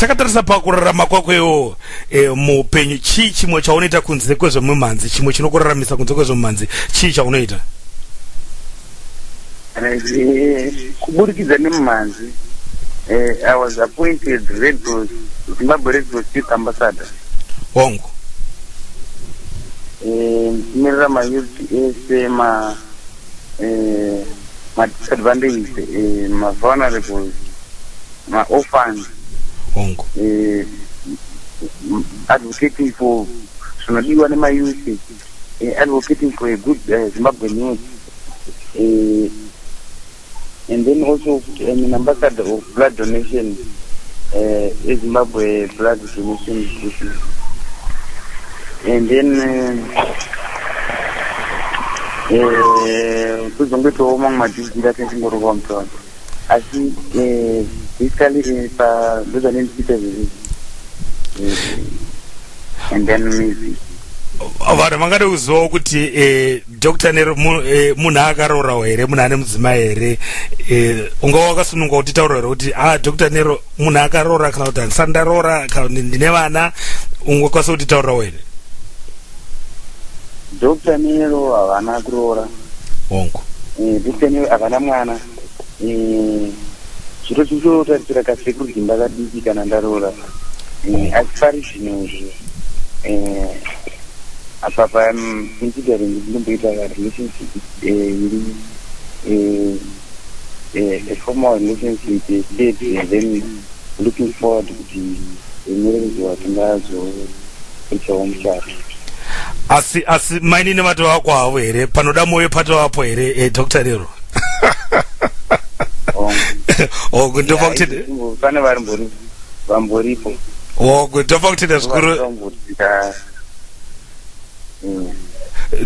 takatarisa pakurarama kwakwewo muupenyu chii chimwe chaunoita kunze kwezvemumhanzi chimwe chinokuraramisa kunze kwezvemumhanzi chii chaunoita kuburikidza nemumhanzi I was appointed Zimbabwe Red Cross Youth Ambassador. Hongo. Ndimirira mayouth ese disadvantaged, vulnerable, orphans. Hongo. Advocating for zvinodiwa nemayouth, advocating for a good Zimbabwean youth. And then also an ambassador of blood donation, Zimbabwe blood donation institution. And then kuzongetowo mamwe madhizira tesingorova asi basically those are the and then music. Vanhu vangada kuzivawo kuti Dr. Nero munhu akarorawo here, munhu ane mudzimai here, ungawa wakasununga kuti taura here kuti Dr. Nero munhu akarora kana kuti handisati ndarora kana kuti ndine vana, ungakwanisa kuti taurawo here? Dr. Nero havana kuroora. Hongo. Dr. Nero havana mwana. Chiro chichotarisira kasekuru kuti ndakadiki kana ndaroora. As far as zvinozvo apapa I'm considering a relationship, a formal relationship, date, and then looking forward to the marriage of Tangazo, which I won't chat. Asi maini nemato wako hawo here, panoda moyo pato wapo here, Dr. Nero. Hongo, ndofa kuti pane vamboripo. Hongo, ndofa kuti ndazvikuru.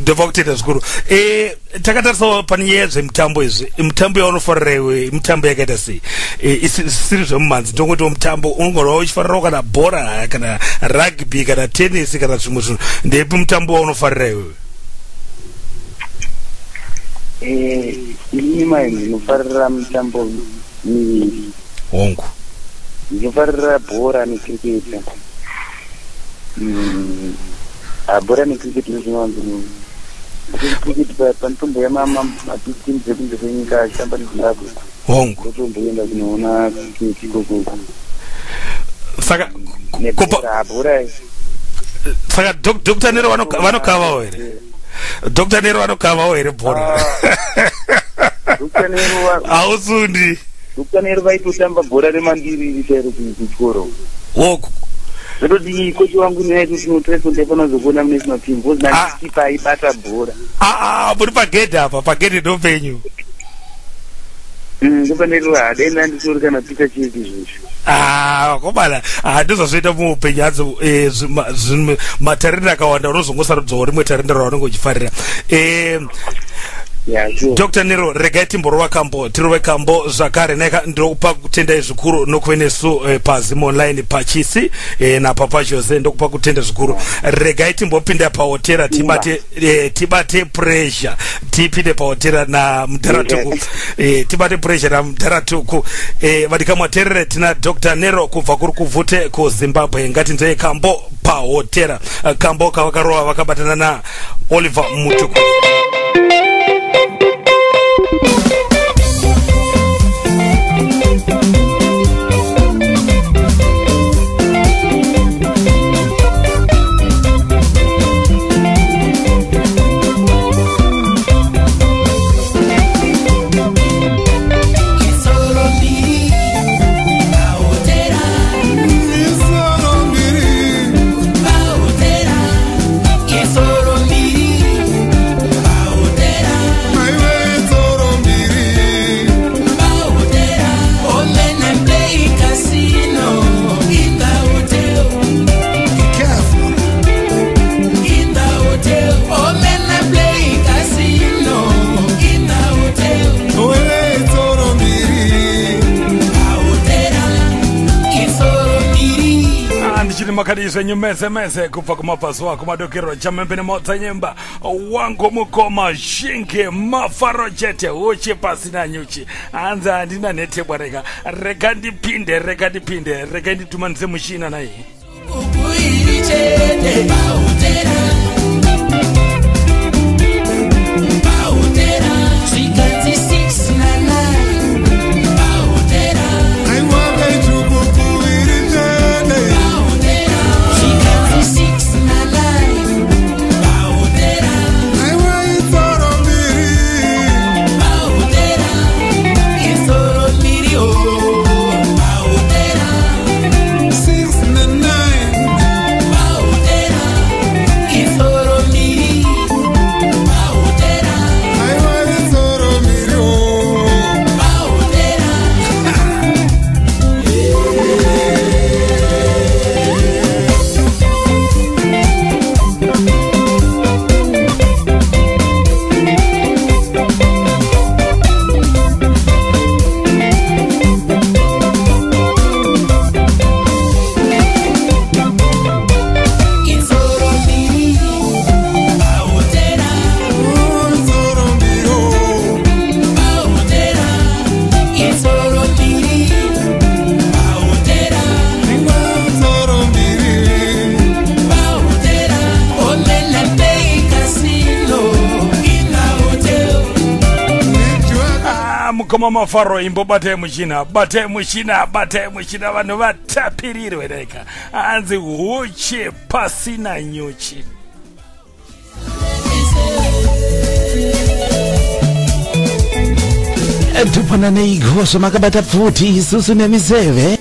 Ndofa kutenda zvikuru. Takatarisawo pane nyaya dzemitambo izvi. Mitambo yaunofarira iwe mitambo yakaita sei? Isiri zvemumhanzi, ndongoti mutambo unogona uchifarirawo kana bhora kana rugby kana tennis kana zvimwe zvinhu. Ndepi mutambo waunofarira iwe? Inini mai ndinofarira mitambo miviri. Hongo. Ndinofarira bhora necricket. Bhora necricket ndozvinowanzo cricket pamitombo yamateam dzekunze kwenyika achitamba neZimbabwe. Hongo. Ndotomboenda kunoona cricket ikoko. Saka bhora. Saka Dr. Nero vanokavawo here? Dr. Nero vanokavawo here bhora? Dr. Nero hausundi. Dr. Nero vaitotamba bhora remandiri chairo kuchikoro. Hongo. Zvototi kochi wangu neaitu tinotoesondefana zokuona munational team because nandikipa aibata bhora. Muri pagedhi apa, pagedhi ndopenyu. Ndopanero hadaenda nditori kana pita cheti zvizvo. Komana ndozvazvoita muupenyu hadzo, matarenda akawanda unozongosarudzawo rimwe tarenda raunenge uchifarira. Dr. Nero, regai timborova kambo, tirove kambo zvakare ndokupa kutendai zvikuru nokuve nesu paZim Online pachisi napapa Jose ndokupa kutenda zvikuru. Regai timbopinda pahotera tibate pressure, tipinde pahotera naMudharatuku, tibate pressure naMudharatuku. Vadikamwaterere tina Dr. Nero kubva kuri kuvhute kuZimbabwe. Ngatinzei kambo pahotera, kambo kavakarova vakabatana naOliver Mutuku. Ndizwe nyumeze kubva kumabhazi wako madokero chamembene motsa nyemba wangu mukoma shinge mafaro chete uchi pasina nyuchi anza handina netebwa rega ndipinde rega nditumanise mushina nayi Ubuiri chete bautera Sikazi 6 na 9 bautera Sikazi 6 na 9 bautera Isoro miri oh bautera 6 na 9 bautera Isoro miri bautera Koma mafaro imbo bate mushina vanhu vatapirirwe reka anzi huche pasina nyuchi tupona neigoso makabata pfuti isusu nemiseve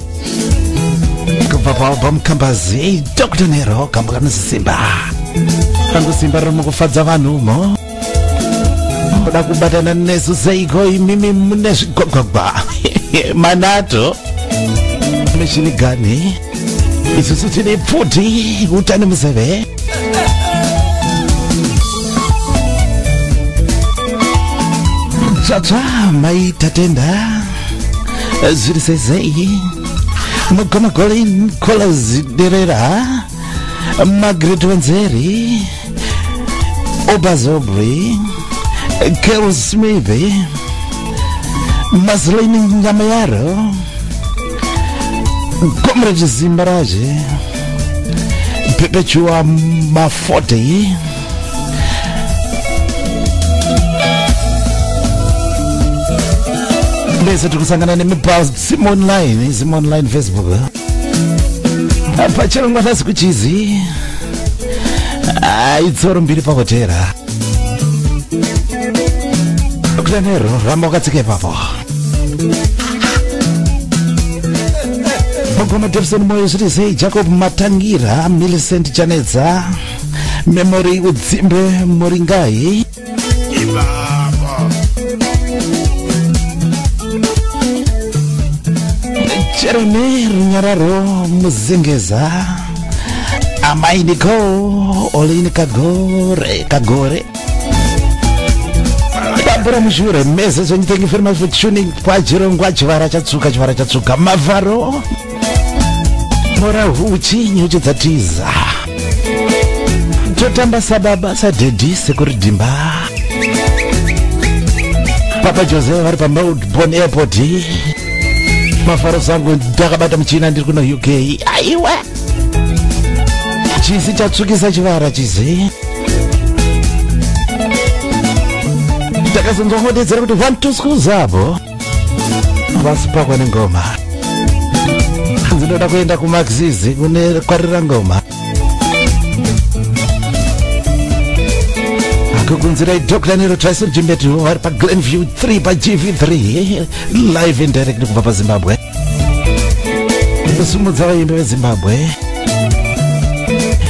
kubva pamkambazi Dr. Nero kamba kanozisimba kangosimba romukufadza vanhu umo oda kubatana nesu seiko imimi mune zvigwagwagwa manato mishini gani isusu tine pfuti utane museve tsvatsva maitatenda zviri seizei mugonagoli kolaziderera Margaret Wenzeri Obazobri Carol Smith Maslini Ngamayaro Comrade Zimbaraje Perpetua Mafote Lesa tukusangana nemipa Simon Line Facebook Pachero ngwatasi kuchizi Itsoro mbiri pakotera Dr. Nero ramba wakatsike papo Mugoma Devson Moyo zviri sei Jacob Matangira Millicent Chanedza Memory Udzimbe Moringai Jeremy Runyararo Muzengeza Amainiko Olini Kagore Barbara Mushure message and thank you very much for tuning Kwajirongwa chivara chatsuka Mavaro Mora huchi nyuchi dzatiza Totamba sababa sadedi sekuridimba Papa Jose vari paMelbourne Airport Mafaro sangu ndakabata muchina ndiri kuno UK aiwa chisi chatsukisa chivara chizi ndakazonzongodedzera kuti 1-2 schools zabo vasipakwa nengoma ndinoda kuenda kumaxizi kune kwarira ngoma kukunzirai Dr. Nero Tyson Jimbetu vari paGlenview 3 paGV3 live and direct kubva paZimbabwe kusumudza vaimbi veZimbabwe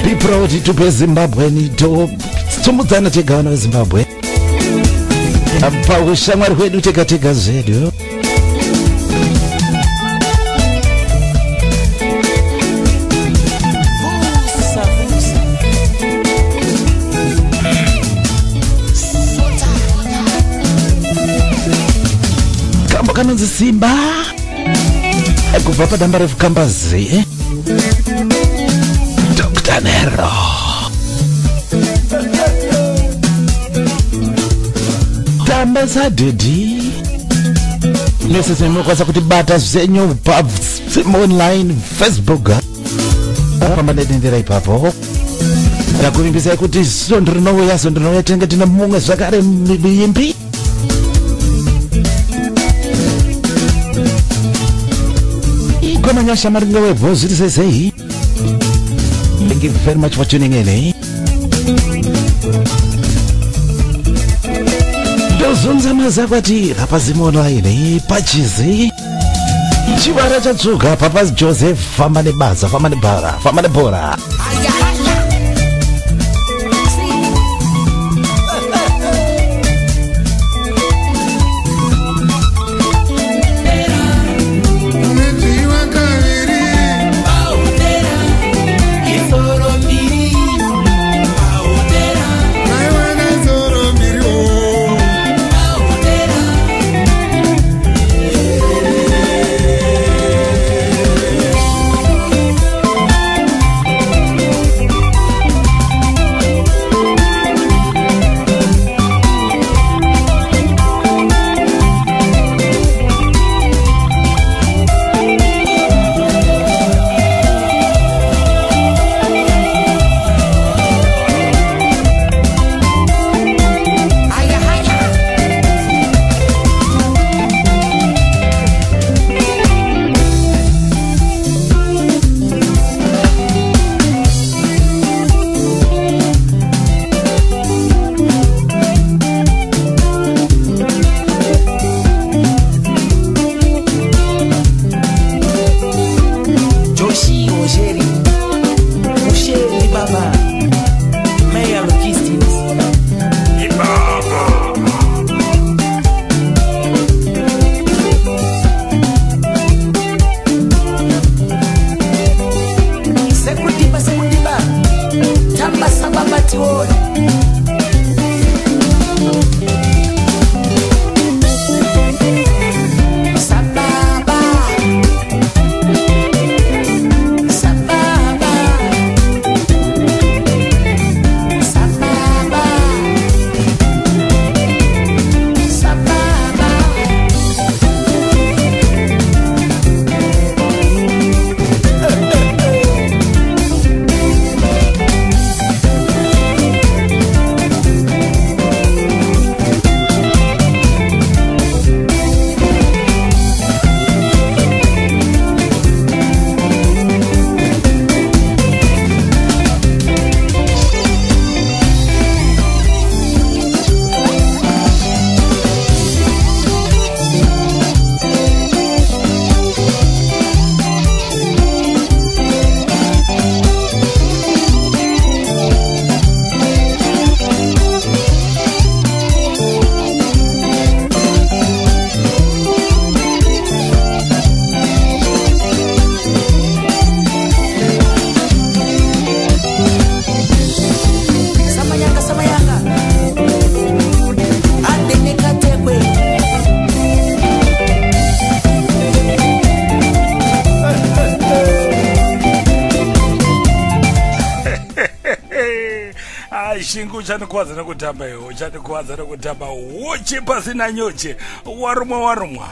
be proud to be Zimbabwe sumudzana tega vana veZimbabwe paushamwari hwedu tega zvedu kanonzi Simba kubva padamba refu Kambazi Janeiro. Tambesa Didi nese semukwaza kuti bata zenyu pa online Facebook pambanedendera ipapo ndakuvimbisai kuti sondrinouya tenge tina mumwe zvakare mimbi igomanyasha maringa webvo zviri sesei. Thank you very much for tuning in. Ndozunza mazakwati rapazimu online pachizi chivara chatsuka papa Joseph famba nebaza famba nebhora. Shingu chanokwadza nekutamba iwo chanokwadza nekutamba woche pasina nyoche warumwa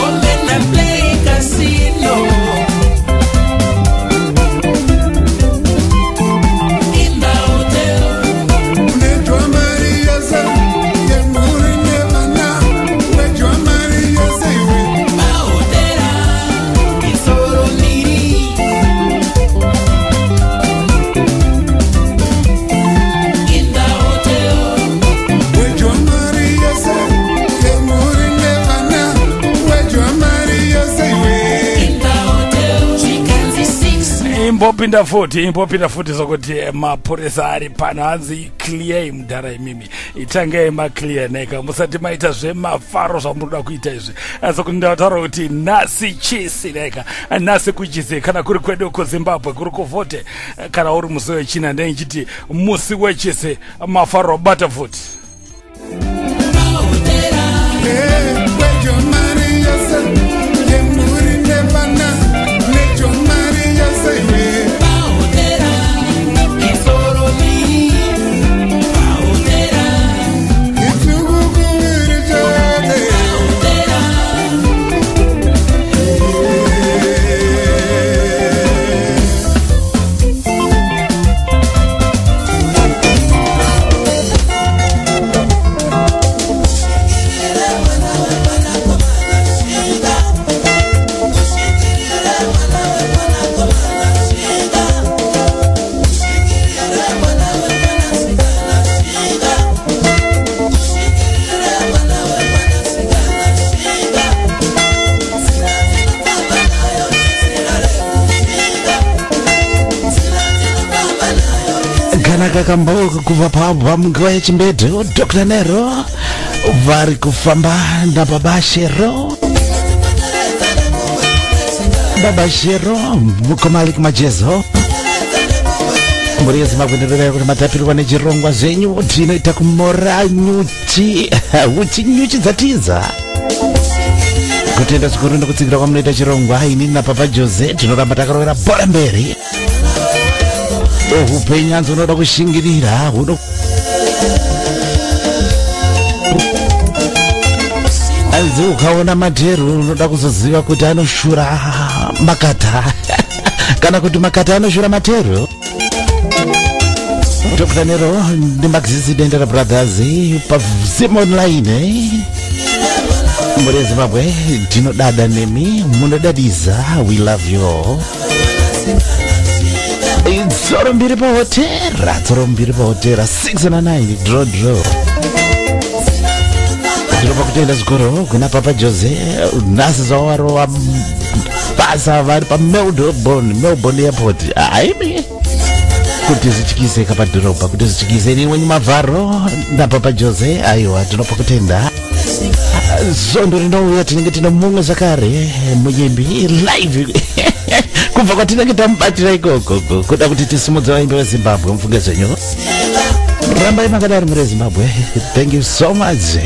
Ombe imbopinda futi zokuti mapurisa ari pano hanzi clear mudhara imimi itangei maclear neka musati maita zvemafaro zvamunoda kuita izvi sokuti ndataura kuti nhasi chisi neka nhasi kuchisi kana kuri kwedu kuzimbabwe kuri kuvhote kana uri musi wechina ndeichiti musi wechisi mafaro bata futi kakambo kuva pamunguva yechimbedzo Dr. Nero vari kufamba nababa Shero mukomali kumajezo mburi yeZimbabwe ndinoda kuti matapirwa nechirongwa zvenyu tinoita kumora nyuchi nyuchi dzatiza kutenda zvikuru nekutsigira kwamunoita chirongwa ini napapa Jose tinoramba takarovera bhora mberi upenyu hanzi unoda kushingirira hanzi ukaona materu unoda kuzoziva kuti anoshura makata kana kuti makata anoshura materu. Dr. Nero ndiMaxis Dendera Brothers pazim online muri Zimbabwe tinodada nemi munodadiza we love you all. Tsoro mbiri pa hotera 609 draw ndinopa kutenda zvikoro kuna papa Jose nhasi zvawaro basa vari pa Melbourne airport aimi kuti zichikise kapadhorobha kuti zichikise rimwe mavharo napapa Jose aiwa tinopa kutenda zondo rinouya tinenge tino mumwe zvakare munyimbi live kubva kwatinenge tamubatira ikoko kuda kuti tisimudze vaimbi veZimbabwe mufunge zvenyu rambai makadari muri Zimbabwe. Thank you so much.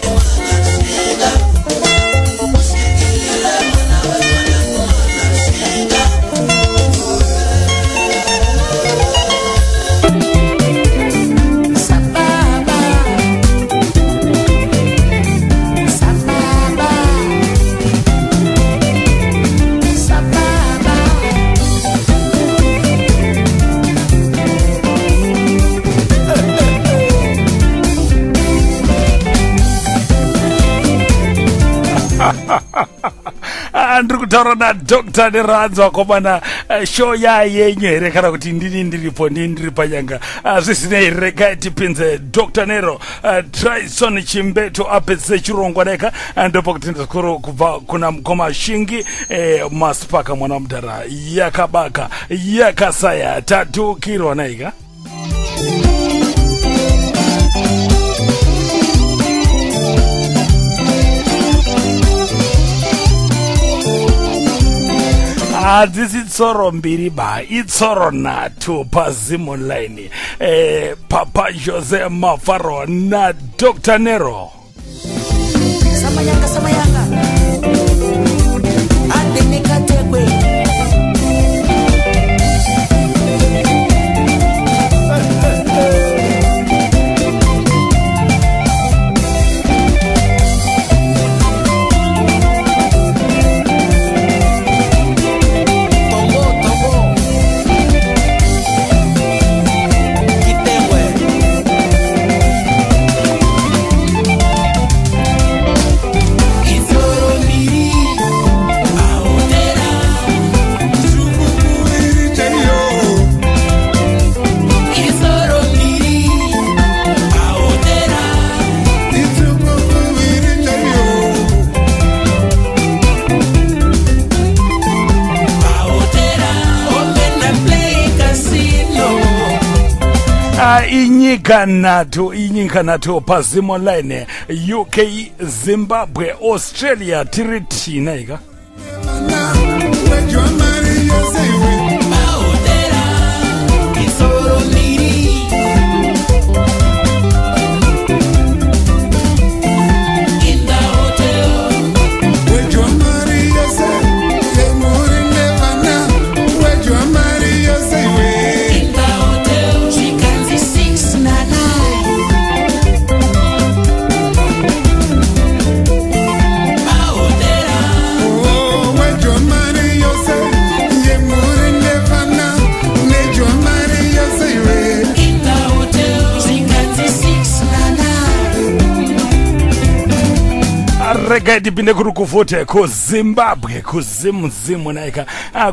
ndiri kutaura naDr. Nero wakomana show yenyu here kana kuti ndiripo ndiri panyanga zvisinei regai tipinze Dr. Nero Trison Chimbeto apedzise chirongwa neka ndopa kutenda zvikuru kubva kuna mukoma Shingi Masipaka mwana mudhara yakabaka yakasaya tatukirwa naika hadzisi tsoro mbiri ba itsoro nhatu pazim online papa Jose Mafaro na Dr. Nero samayanga adenekatekwe It's all inyika nato pazim online UK Zimbabwe Australia tiri tina ika rega dipinde kuri kuvute ku Zimbabwe ku zimu naika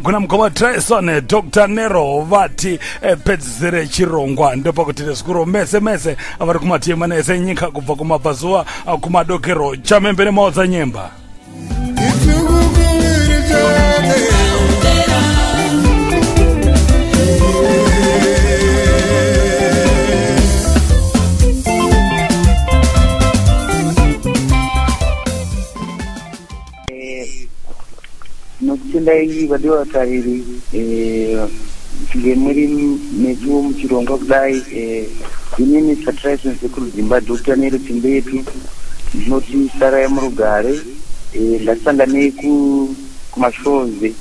kuna mkoma Tyson Dr. Nero vati pedzere chirongwa ndopa kuti skuro mese avari kumatima nese nyika kubva kumabvazuva kumadokero chamembere maodza nyemba Nokutendai vadiwa tariri ngemuri metu muchirongo kudai inini Tyson sekurudzimba Dr. Nero timbetu noti Sarai murugare ndasanganei kumashozi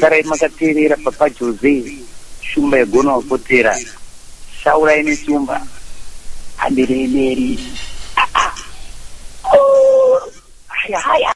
Sarai makateerera Papa Jose shumba yegona wapotera shaura ine shumba anderemeri haya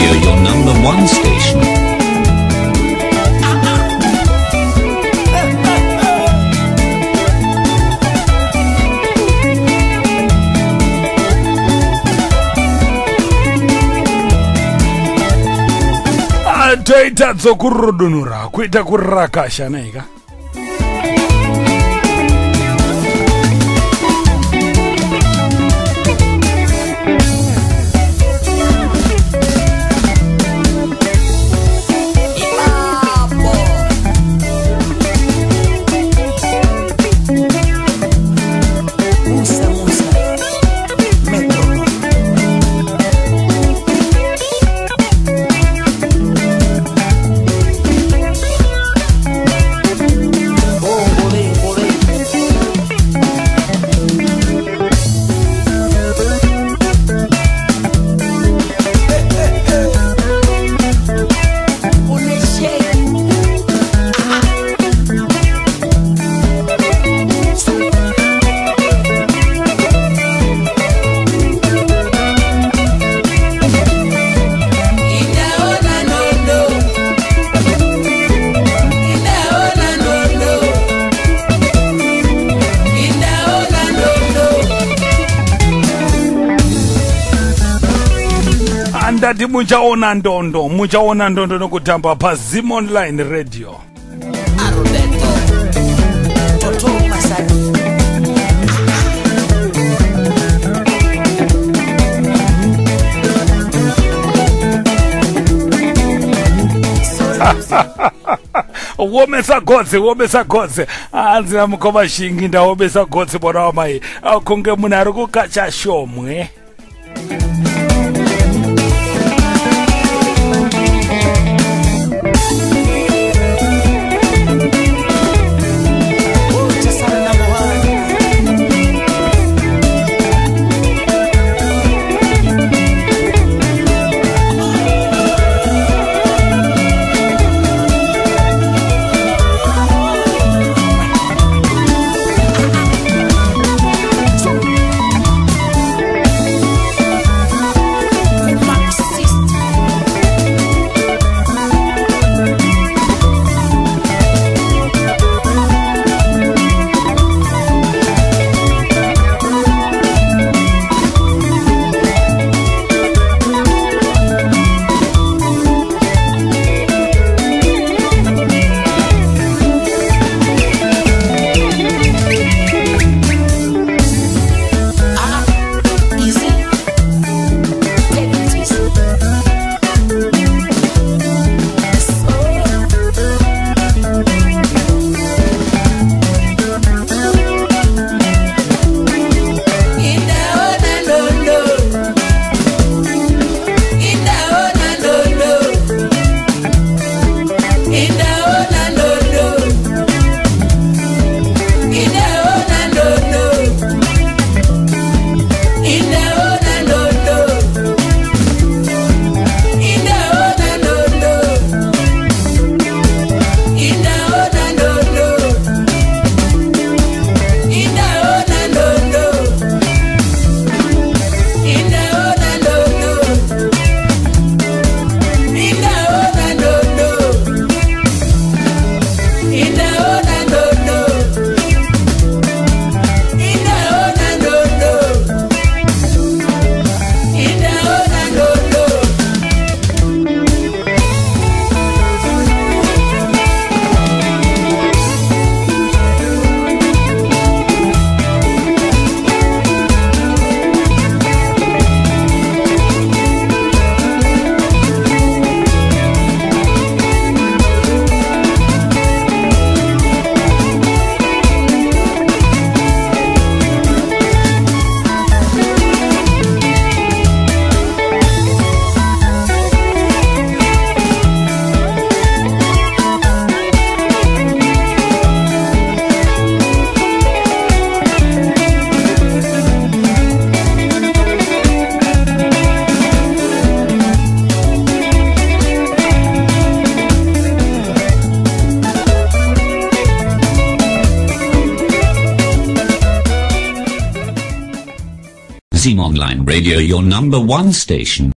Radio, your number one station. Toita dzokurudunura kuita kurakasha naika. Ndati muchaona ndondo nokutamba pa Zim Online Radio. Arrobeto Toto Masari womesa godze anzina mukoma shingi ndawomesa godze bona wamai akunge munhu ari kukacha shomwe. Zim Online Radio, your number one station.